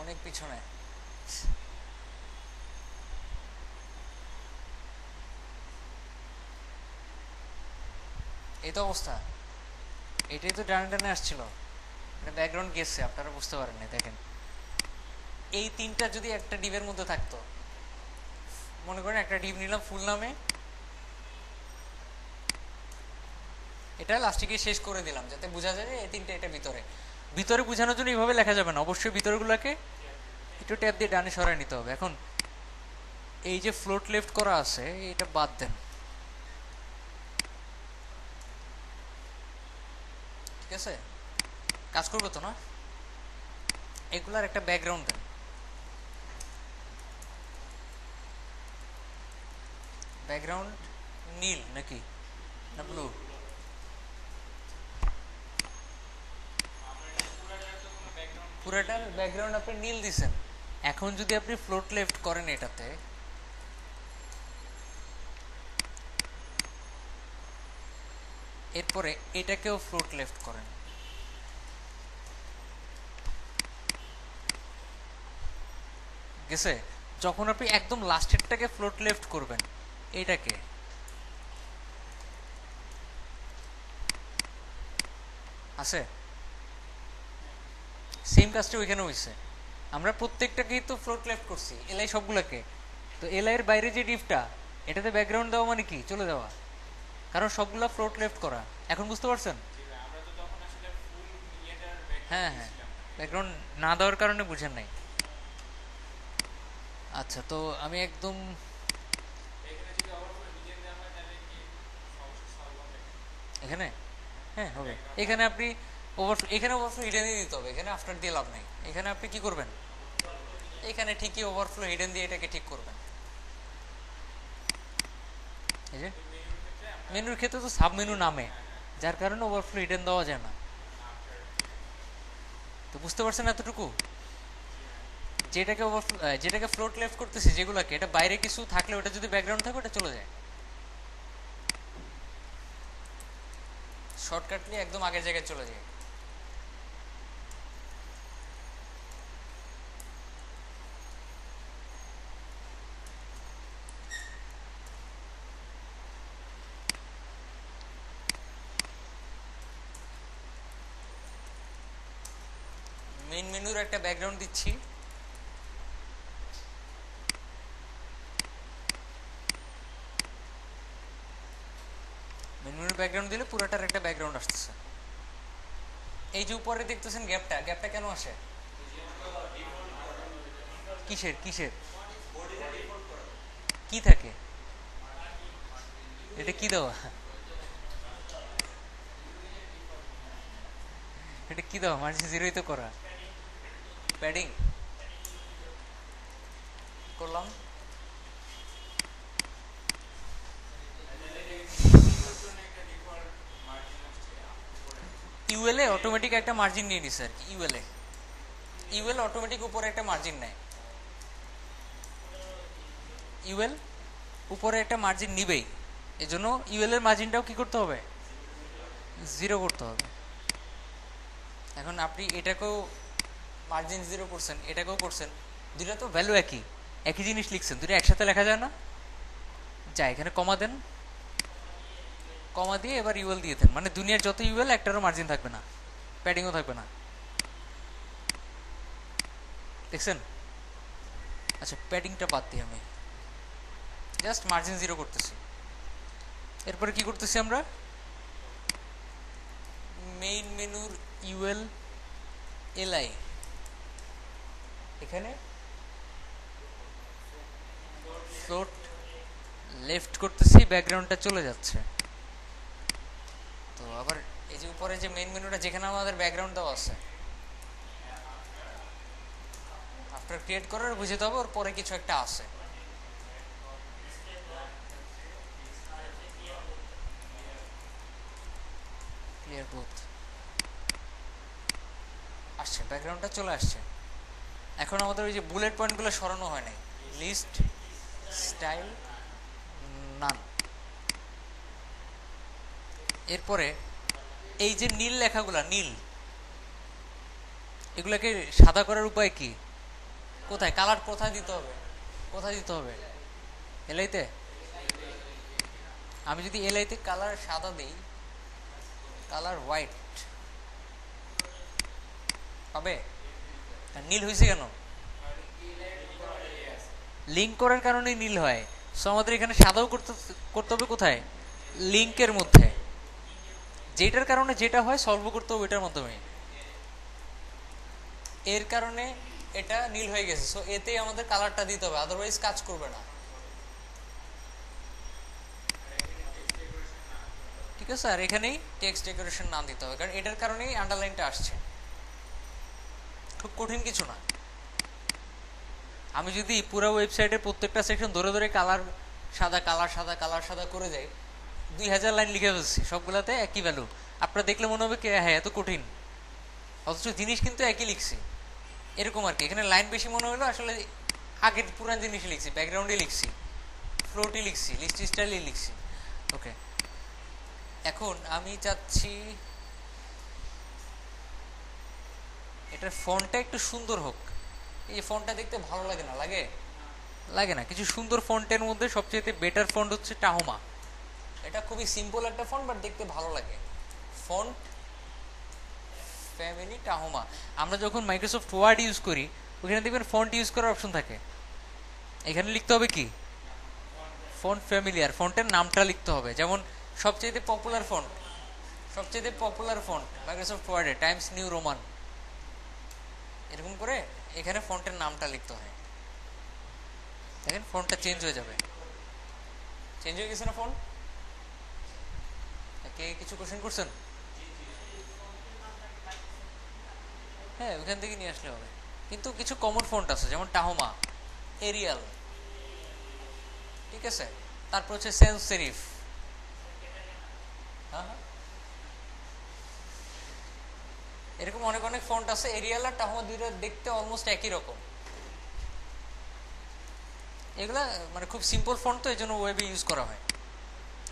অনেক পিছনে। এই তো অবস্থা, এটাই তো ডানে ডানে আসছিল, ব্যাকগ্রাউন্ড গেছে, আপনারা বুঝতে পারেন না। দেখেন এই তিনটা যদি একটা ডিবের মধ্যে থাকতো, মনে করেন একটা ডিপ নিলাম ফুল নামে, এটা লাস্টে গিয়ে শেষ করে দিলাম যাতে বোঝা যায় এই তিনটা এটা ভিতরে। ভিতরে বোঝানোর জন্য এইভাবে লেখা যাবে না, অবশ্যই ভিতরগুলোকে একটু ট্যাপ দিয়ে ডানে সরাই নিতে হবে। এখন এই যে ফ্লোট লেফট করা আছে এটা বাদ দেন। ঠিক আছে, কাজ করবে তো না? এগুলার একটা ব্যাকগ্রাউন্ড দেন, ব্যাকগ্রাউন্ড নীল নাকি না ব্লু? পুরাটার ব্যাকগ্রাউন্ড আপনি নীল দিছেন। এখন যদি আপনি ফ্লোট লেফট করেন এটাতে, এরপরে এটাকেও ফ্লোট লেফট করেন, গেছে? যখন আপনি একদম লাস্টেরটাকে ফ্লোট লেফট করবেন, এটাকে আছে সেম কাজটা ওইখানে হয়েছে। আমরা প্রত্যেকটাকেই তো ফ্লোট লেফট করছি, এলআই সবগুলোকে। তো এলআই এর বাইরে যে ডিপটা, এটাতে ব্যাকগ্রাউন্ড দেওয়া মানে কি চলে যাওয়া, কারণ সবগুলা ফ্লোট লেফট করা। এখন বুঝতে পারছেন? হ্যাঁ হ্যাঁ, ব্যাকগ্রাউন্ড না দেওয়ার কারণে বুঝেন নাই। আচ্ছা, তো আমি একদম এখানে, হ্যাঁ হবে। এখানে আপনি ওভারফ্লো, এখানে ওভারফ্লো হিডেনই দিতে হবে, এখানে আফটার দিয়ে লাভ নাই। এখানে আপনি কি করবেন, এখানে ঠিকই ওভারফ্লো হিডেন দিয়ে এটাকে ঠিক করবেন। এই যে মেনুর ক্ষেত্রে তো সাব মেনু নামে, যার কারণে ওভারফ্লো হিডেন দেওয়া যায় না। তো বুঝতে পারছেন এতটুকু? যেটাকে ফ্লোট লেফট করতেছি যেগুলোকে, এটা বাইরে কিছু থাকলে ওটা যদি ব্যাকগ্রাউন্ড থাকে ওটা চলে যায়, শর্টকাটলি একদম আগের জায়গায় চলে যায়। মেইন মেনুর একটা ব্যাকগ্রাউন্ড দিচ্ছি। মেইন মেনুর ব্যাকগ্রাউন্ড দিলে পুরোটার একটা ব্যাকগ্রাউন্ড আসতেছে। এই যে উপরে দেখতেছেন গ্যাপটা, গ্যাপটা কেন আসে? কিসের কিসের কি থাকে? এটা কি দেওয়া? এটা কি দেওয়া? মার্জিন জিরোই তো করা। প্যাডিং করলাম। ইউএল এ অটোমেটিক একটা মার্জিন নিয়ে নিছে আর কি। ইউএল অটোমেটিক উপরে একটা মার্জিন নেয়। ইউএল উপরে একটা মার্জিন নিবেই, এজন্য ইউএল এর মার্জিনটাও কি করতে হবে? জিরো করতে হবে। এখন আপনি এটাকেও মার্জিন জিরো করছেন, এটাকেও করছেন, দুটা তো ভ্যালু একই, একই জিনিস লিখছেন, দুটো একসাথে লেখা যায় না? যা, এখানে কমা দেন, কমা দিয়ে এবার ইউএল দিয়ে দেন, মানে দুনিয়ার যত ইউএল একটারও মার্জিন থাকবে না, প্যাডিংও থাকবে না। দেখছেন? আচ্ছা, প্যাডিংটা বাদ দিই, আমি জাস্ট মার্জিন জিরো করতেছি। এরপরে কি করতেছি আমরা? মেইন মেনুর ইউএল এলআই, এখানে ফ্লোট লেফট করতেছি, ব্যাকগ্রাউন্ডটা চলে যাচ্ছে। তো আবার এই যে উপরে যে মেইন মেনুটা যেখানে আমাদের ব্যাকগ্রাউন্ড দেওয়া আছে, আফটার ক্রিয়েট করার বুঝতে হবে ওর পরে কিছু একটা আছে। ক্লিয়ার বোথ আসছে, ব্যাকগ্রাউন্ডটা চলে আসছে। এখন আমাদের ওই যে বুলেট পয়েন্টগুলো সরানো হয় নাই, লিস্ট স্টাইল নান। এরপরে এই যে নীল লেখাগুলা, নীল, এগুলাকে সাদা করার উপায় কি? কোথায় কালার কোথায় দিতে হবে? কোথায় দিতে হবে? এলআইতে। আমি যদি এলআইতে কালার সাদা দিই, কালার হোয়াইট হবে, নীল হয়েছে কেন? লিঙ্ক করার কারণে নীল হয়। সো আমাদের এখানে সাদাও করতে হবে কোথায়? লিঙ্কের মধ্যে, যেটার কারণে যেটা হয় সলভ করতে হবে এটার মাধ্যমে। এর কারণে এটা নীল হয়ে গেছে, সো এতেই আমাদের কালারটা দিতে হবে, আদারওয়াইজ কাজ করবে না। ঠিক আছে, আর এখানেই টেক্সট ডেকোরেশন নাম দিতে হবে, কারণ এটার কারণেই আন্ডারলাইনটা আসছে। খুব কঠিন কিছু না। আমি যদি পুরো ওয়েবসাইটের প্রত্যেকটা সেকশন ধরে ধরে কালার সাদা, কালার সাদা, কালার সাদা করে যাই, 2000 লাইন লিখে ফেলছি, সবগুলাতে একই ভ্যালু, আপনারা দেখলে মনে হবে কি হ্যাঁ এত কঠিন, অথচ জিনিস কিন্তু একই লিখছি, এরকম আর কি। এখানে লাইন বেশি মনে হলো, আসলে আগের পুরান জিনিসই লিখছি, ব্যাকগ্রাউন্ডে লিখছি, ফ্লোটই লিখছি, লিস্ট স্টাইলই লিখছি। ওকে, এখন আমি চাচ্ছি এটার ফন্টটা একটু সুন্দর হোক। এই ফন্টটা দেখতে ভালো লাগে না? লাগে লাগে না? কিছু সুন্দর ফন্টের মধ্যে সবচেয়ে বেটার ফন্ট হচ্ছে টাহোমা। এটা খুবই সিম্পল একটা ফন্ট, বাট দেখতে ভালো লাগে। Font family Tahoma. আমরা যখন মাইক্রোসফট ওয়ার্ড ইউজ করি, ওখানে দেখবেন ফন্ট ইউজ করার অপশন থাকে, এখানে লিখতে হবে কি? ফন্ট ফ্যামিলিয়ার, ফন্টের নামটা লিখতে হবে। যেমন সবচেয়ে পপুলার ফন্ট, সবচেয়ে পপুলার ফন্ট মাইক্রোসফট ওয়ার্ডে টাইমস নিউ রোমান, এরকম করে এখানে ফন্টের নামটা লিখতে হয়। দেখেন ফন্টটা চেঞ্জ হয়ে যাবে। চেঞ্জ হয়ে গেছে না ফন্ট? কে কিছু কোশ্চেন করছেন? হ্যাঁ, ওখান থেকে নিয়ে আসলে হবে, কিন্তু কিছু কমন ফন্ট আছে, যেমন টাহোমা, এরিয়াল, ঠিক আছে, তারপর হচ্ছে সেন্স সেরিফ। হ্যাঁ হ্যাঁ, এরকম অনেক অনেক ফন্ট আছে, এরিয়াল আর টাহমা দুইটা দেখতে অলমোস্ট একই রকম। এগুলা মানে খুব সিম্পল ফন্ট, তো এই জন্য ওয়েবে ইউজ করা হয়।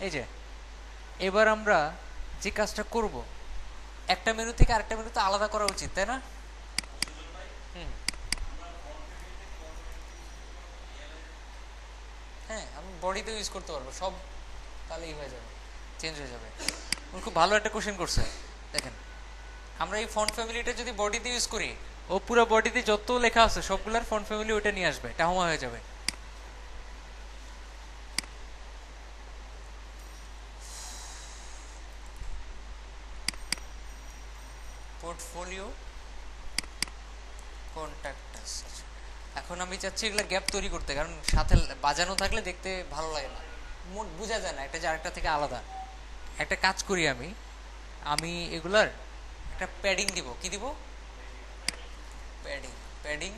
এই যে এবার আমরা যে কাজটা করব, একটা মেনু থেকে আরেকটা মেনু তো আলাদা করা উচিত, তাই না? হুম, হ্যাঁ, আমি বডিতে ইউজ করতে পারবো সব, তাহলেই হয়ে যাবে, চেঞ্জ হয়ে যাবে। উনি খুব ভালো একটা কোশ্চেন করছে। দেখেন, আমরা এই ফন্ট ফ্যামিলিটা যদি বডিতে ইউজ করি, ও পুরো বডিতে যত লেখা আছে সবগুলার ফন্ট ফ্যামিলি ওইটা নিয়ে আসবে, টাহমা হয়ে যাবে। পোর্টফোলিও কন্ট্যাক্টাস। এখন আমি চাচ্ছি এগুলা গ্যাপ তৈরি করতে, কারণ সাথে বাজানো থাকলে দেখতে ভালো লাগে না, বোঝা যায় না একটা যে আরেকটা থেকে আলাদা। একটা কাজ করি, আমি আমি এগুলার একটা প্যাডিং দিব। কি দিব? Padding. Padding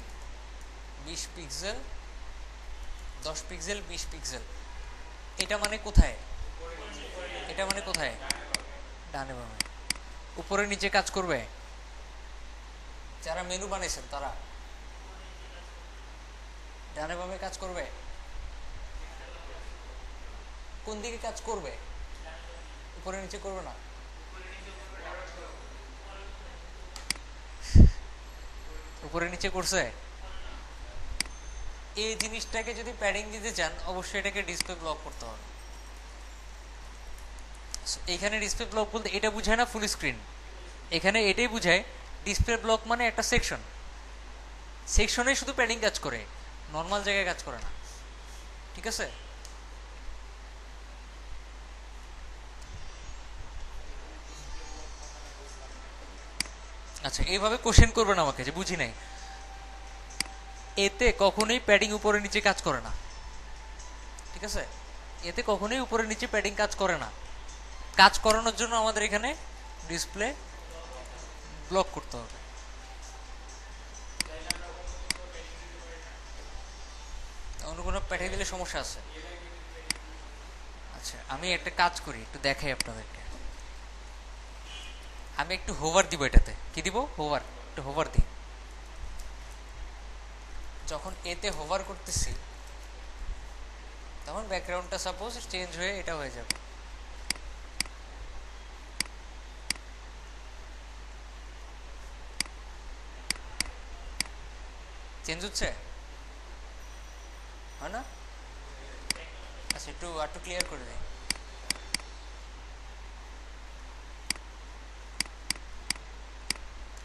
20 pixel, 10 pixel, 20 pixel. এটা মানে কোথায়? এটা মানে কোথায়? ডানে বামে, উপরে নিচে কাজ করবে? যারা মেনু বানিয়েছেন তারা ডানে বামে কাজ করবে? কোন দিকে কাজ করবে? উপরে নিচে করবে না? উপরে নিচে করছে। এই জিনিসটাকে যদি প্যাডিং দিতে চান, অবশ্যই এটাকে ডিসপ্লে ব্লক করতে হবে। এখানে ডিসপ্লে ব্লক বলতে এটা বুঝায় না ফুল স্ক্রিন, এখানে এটাই বুঝায় ডিসপ্লে ব্লক মানে একটা সেকশন, সেকশনে শুধু প্যাডিং কাজ করে, নর্মাল জায়গায় কাজ করে না। ঠিক আছে? আচ্ছা, এইভাবে কোশ্চেন করবেন আমাকে যে বুঝি নাই। এতে কখনোই প্যাডিং উপরে নিচে কাজ করে না। ঠিক আছে? এতে কখনোই উপরে নিচে প্যাডিং কাজ করে না। কাজ করানোর জন্য আমাদের এখানে ডিসপ্লে ব্লক করতে হবে। অন্য কোনো পাঠিয়ে দিলে সমস্যা আছে? আচ্ছা, আমি একটা কাজ করি, একটু দেখাই আপনাদেরকে। আমি একটু হোভার দিব এটাতে। কি দিব? হোভার। একটু হোভার দিই। যখন এতে হোভার করতেছি, তখন ব্যাকগ্রাউন্ডটা সাপোজ চেঞ্জ হয়ে এটা হয়ে যাবে। চেঞ্জ হচ্ছে, হয় না? আচ্ছা, একটু একটু ক্লিয়ার করে দিই।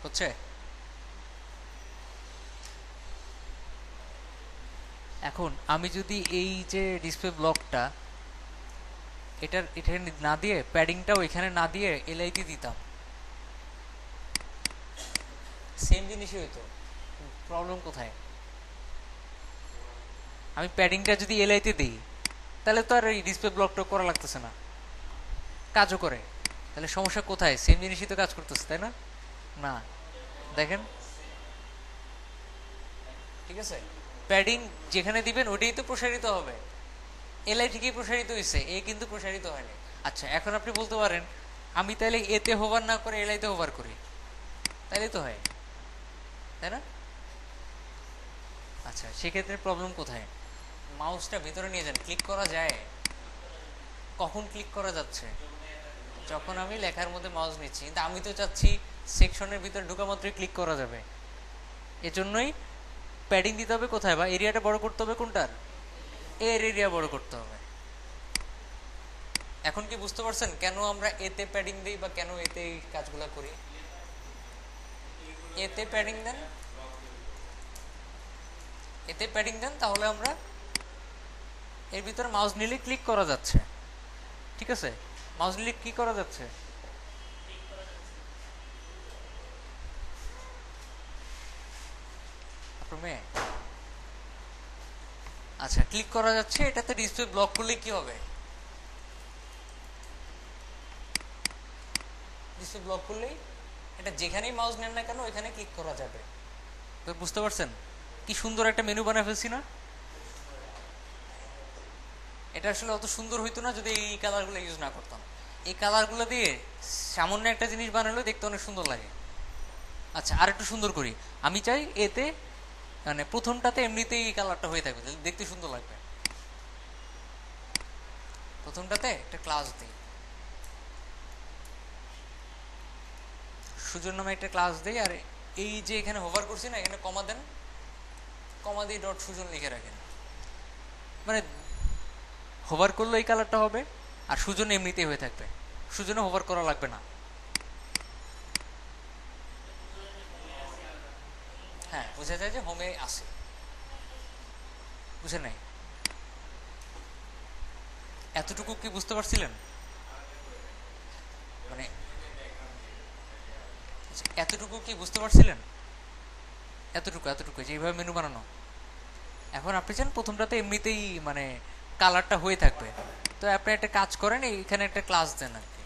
হচ্ছে? এখন আমি যদি এই যে ডিসপ্লে ব্লকটা এটা না দিয়ে, প্যাডিংটাও এখানে না দিয়ে এলআইতে দিতাম, সেম জিনিসই হইতো। প্রবলেম কোথায়? আমি প্যাডিংটা যদি এলআইতে দিই, তাহলে তো আর এই ডিসপ্লে ব্লকটা করা লাগতেছে না, কাজও করে। তাহলে সমস্যা কোথায়? সেম জিনিসই তো কাজ করতেছে, তাই না? না, দেখেন। ঠিক আছে, প্যাডিং যেখানে দিবেন ওটাই তো প্রসারিত হবে। এলআই ঠিকই প্রসারিত হয়েছে, এ কিন্তু প্রসারিত হয়নি। আচ্ছা, এখন আপনি বলতে পারেন আমি তাহলে এতে হোভার না করে এলআইতে হোভার করি, তাইলে তো হয়, তাই না? আচ্ছা, সেক্ষেত্রে প্রবলেম কোথায়? মাউসটা ভিতরে নিয়ে যান, ক্লিক করা যায়। কখন ক্লিক করা যাচ্ছে? যখন আমি লেখার মধ্যে মাউস নিচ্ছি। কিন্তু আমি তো চাচ্ছি সেকশনের ভিতরে ঢোকা মাত্রই ক্লিক করা যাবে। এজন্যই প্যাডিং দিতে হবে কোথায়, বা এরিয়াটা বড় করতে হবে কোনটার? এর এরিয়া বড় করতে হবে। এখন কি বুঝতে পারছেন কেন আমরা এতে প্যাডিং দিই বা কেন এতে এই কাজগুলো করি? এতে প্যাডিং দেন, এতে প্যাডিং দেন, তাহলে আমরা এর ভিতরে মাউস নিলে ক্লিক করা যাচ্ছে। ঠিক আছে? মাউস নিলে কি করা যাচ্ছে? আপনার মেয়ে? আচ্ছা, ক্লিক করা যাচ্ছে। এটাতে ডিসপ্লে ব্লক করলে কি হবে? ডিসপ্লে ব্লক করলেই এটা যেখানেই মাউস নেন না কেন এখানে ক্লিক করা যাবে। তো বুঝতে পারছেন কি সুন্দর একটা মেনু বানায় ফেলছি না? এটা আসলে অত সুন্দর হইতো না যদি এই কালারগুলো ইউজ না করতাম। এই কালারগুলো দিয়ে সামান্য একটা জিনিস বানালেও দেখতে অনেক সুন্দর লাগে। আচ্ছা, আর একটু সুন্দর করি। আমি চাই এতে মানে প্রথমটাতে এমনিতেই এই কালারটা হয়ে থাকবে, তাহলে দেখতে সুন্দর লাগবে। প্রথমটাতে একটা ক্লাস দিই, সুজন নামে একটা ক্লাস দিই, আর এই যে এখানে হোভার করছি না, এখানে কমা দেন, কমা দিয়ে ডট সুজন লিখে রাখেন। মানে হোভার করলে এই কালারটা হবে, আর সুজন এমনিতেই হয়ে থাকবে, সুজনে হোভার করা লাগবে না। হ্যাঁ, বোঝা যায় যে হোমে আসে, বুঝে নাই? এতটুকু কি বুঝতে পারছিলেন? মানে এতটুকু কি বুঝতে পারছিলেন? এতটুকু এতটুকু যে এইভাবে মেনু বানানো। এখন আপনি চান প্রথমটাতে এমনিতেই মানে কালারটা হয়ে থাকবে, তো আপনি একটা কাজ করেন, এইখানে একটা ক্লাস দেন আর কি।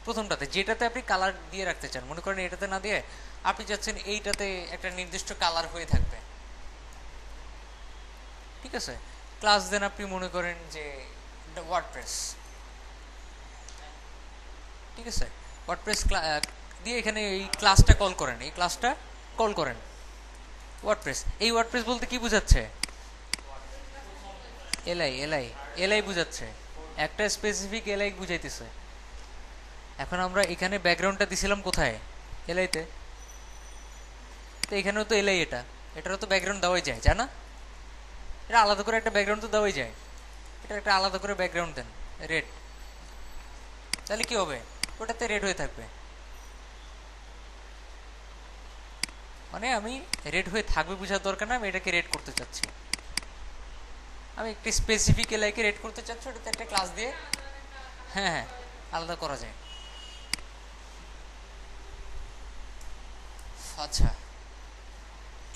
প্রথমটাতে যেটাতে আপনি কালার দিয়ে রাখতে চান, মনে করেন এটাতে না দিয়ে আপনি চাচ্ছেন এইটাতে একটা নির্দিষ্ট কালার হয়ে থাকবে, ঠিক আছে? ক্লাস দেন আপনি মনে করেন যে ওয়ার্ডপ্রেস, ঠিক আছে? ওয়ার্ডপ্রেস দিয়ে এখানে এই ক্লাসটা কল করেন, এই ক্লাসটা কল করেন ওয়ার্ডপ্রেস। এই ওয়ার্ডপ্রেস বলতে কি বোঝাচ্ছে? এলআই এলআই এলআই বুঝাচ্ছে, একটা স্পেসিফিক এলআই বুঝাইতেছে। এখন আমরা এখানে ব্যাকগ্রাউন্ডটা দিছিলাম কোথায়? এলআইতে। তো এখানেও তো এলআই, এটারও তো ব্যাকগ্রাউন্ড দেওয়াই যায়, জানা? এটা আলাদা করে একটা ব্যাকগ্রাউন্ড তো দেওয়াই যায়, এটা একটা আলাদা করে ব্যাকগ্রাউন্ড দেন রেড, তাহলে কি হবে? ওটাতে রেড হয়ে থাকবে। মানে আমি রেড হয়ে থাকবে বোঝার দরকার না, আমি এটাকে রেড করতে চাচ্ছি, আমি একটি স্পেসিফিক এলাকাকে রেড করতে চাচ্ছি, ওটাতে একটা ক্লাস দিয়ে হ্যাঁ হ্যাঁ আলাদা করা যায়। আচ্ছা,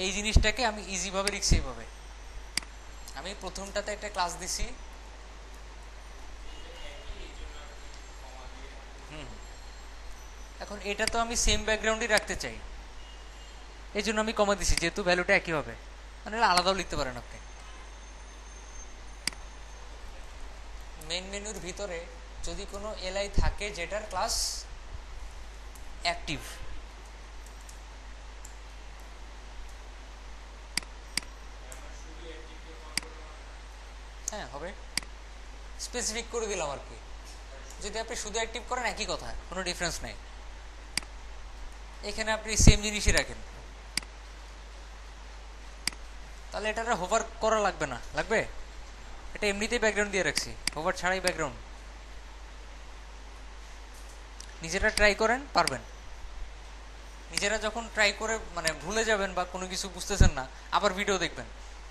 এই জিনিসটাকে আমি ইজিভাবে লিখছি এইভাবে। আমি প্রথমটাতে একটা ক্লাস দিছি, এখন এটা তো আমি সেম ব্যাকগ্রাউন্ডই রাখতে চাই, এই জন্য আমি কমা দিছি, যেহেতু ভ্যালুটা একই হবে। মানে আলাদাও লিখতে পারেন আপনি। মেইন মেনুর ভিতরে যদি কোনো এলআই থাকে যেটার ক্লাস অ্যাক্টিভ, হ্যাঁ হবে, স্পেসিফিক করে দিলাম আর কি। যদি আপনি শুধু অ্যাক্টিভ করেন একই কথা, কোনো ডিফারেন্স নেই। এখানে আপনি সেম জিনিসই রাখেন, তাহলে এটা হোভার করা লাগবে না, লাগবে? এটা এমনিতেই ব্যাকগ্রাউন্ড দিয়ে রাখছি, হোভার ছাড়াই ব্যাকগ্রাউন্ড। নিজেরা ট্রাই করেন, পারবেন। নিজেরা যখন ট্রাই করে মানে ভুলে যাবেন বা কোনো কিছু বুঝতেছেন না, আবার ভিডিও দেখবেন,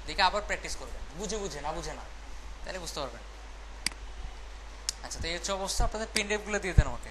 দেখে আবার প্র্যাকটিস করবেন, বুঝে বুঝে না বুঝে না, তাহলে বুঝতে পারবেন। আচ্ছা, তো এই হচ্ছে অবস্থা। আপনাদের পেন ড্রাইভগুলো দিয়ে দেন আমাকে।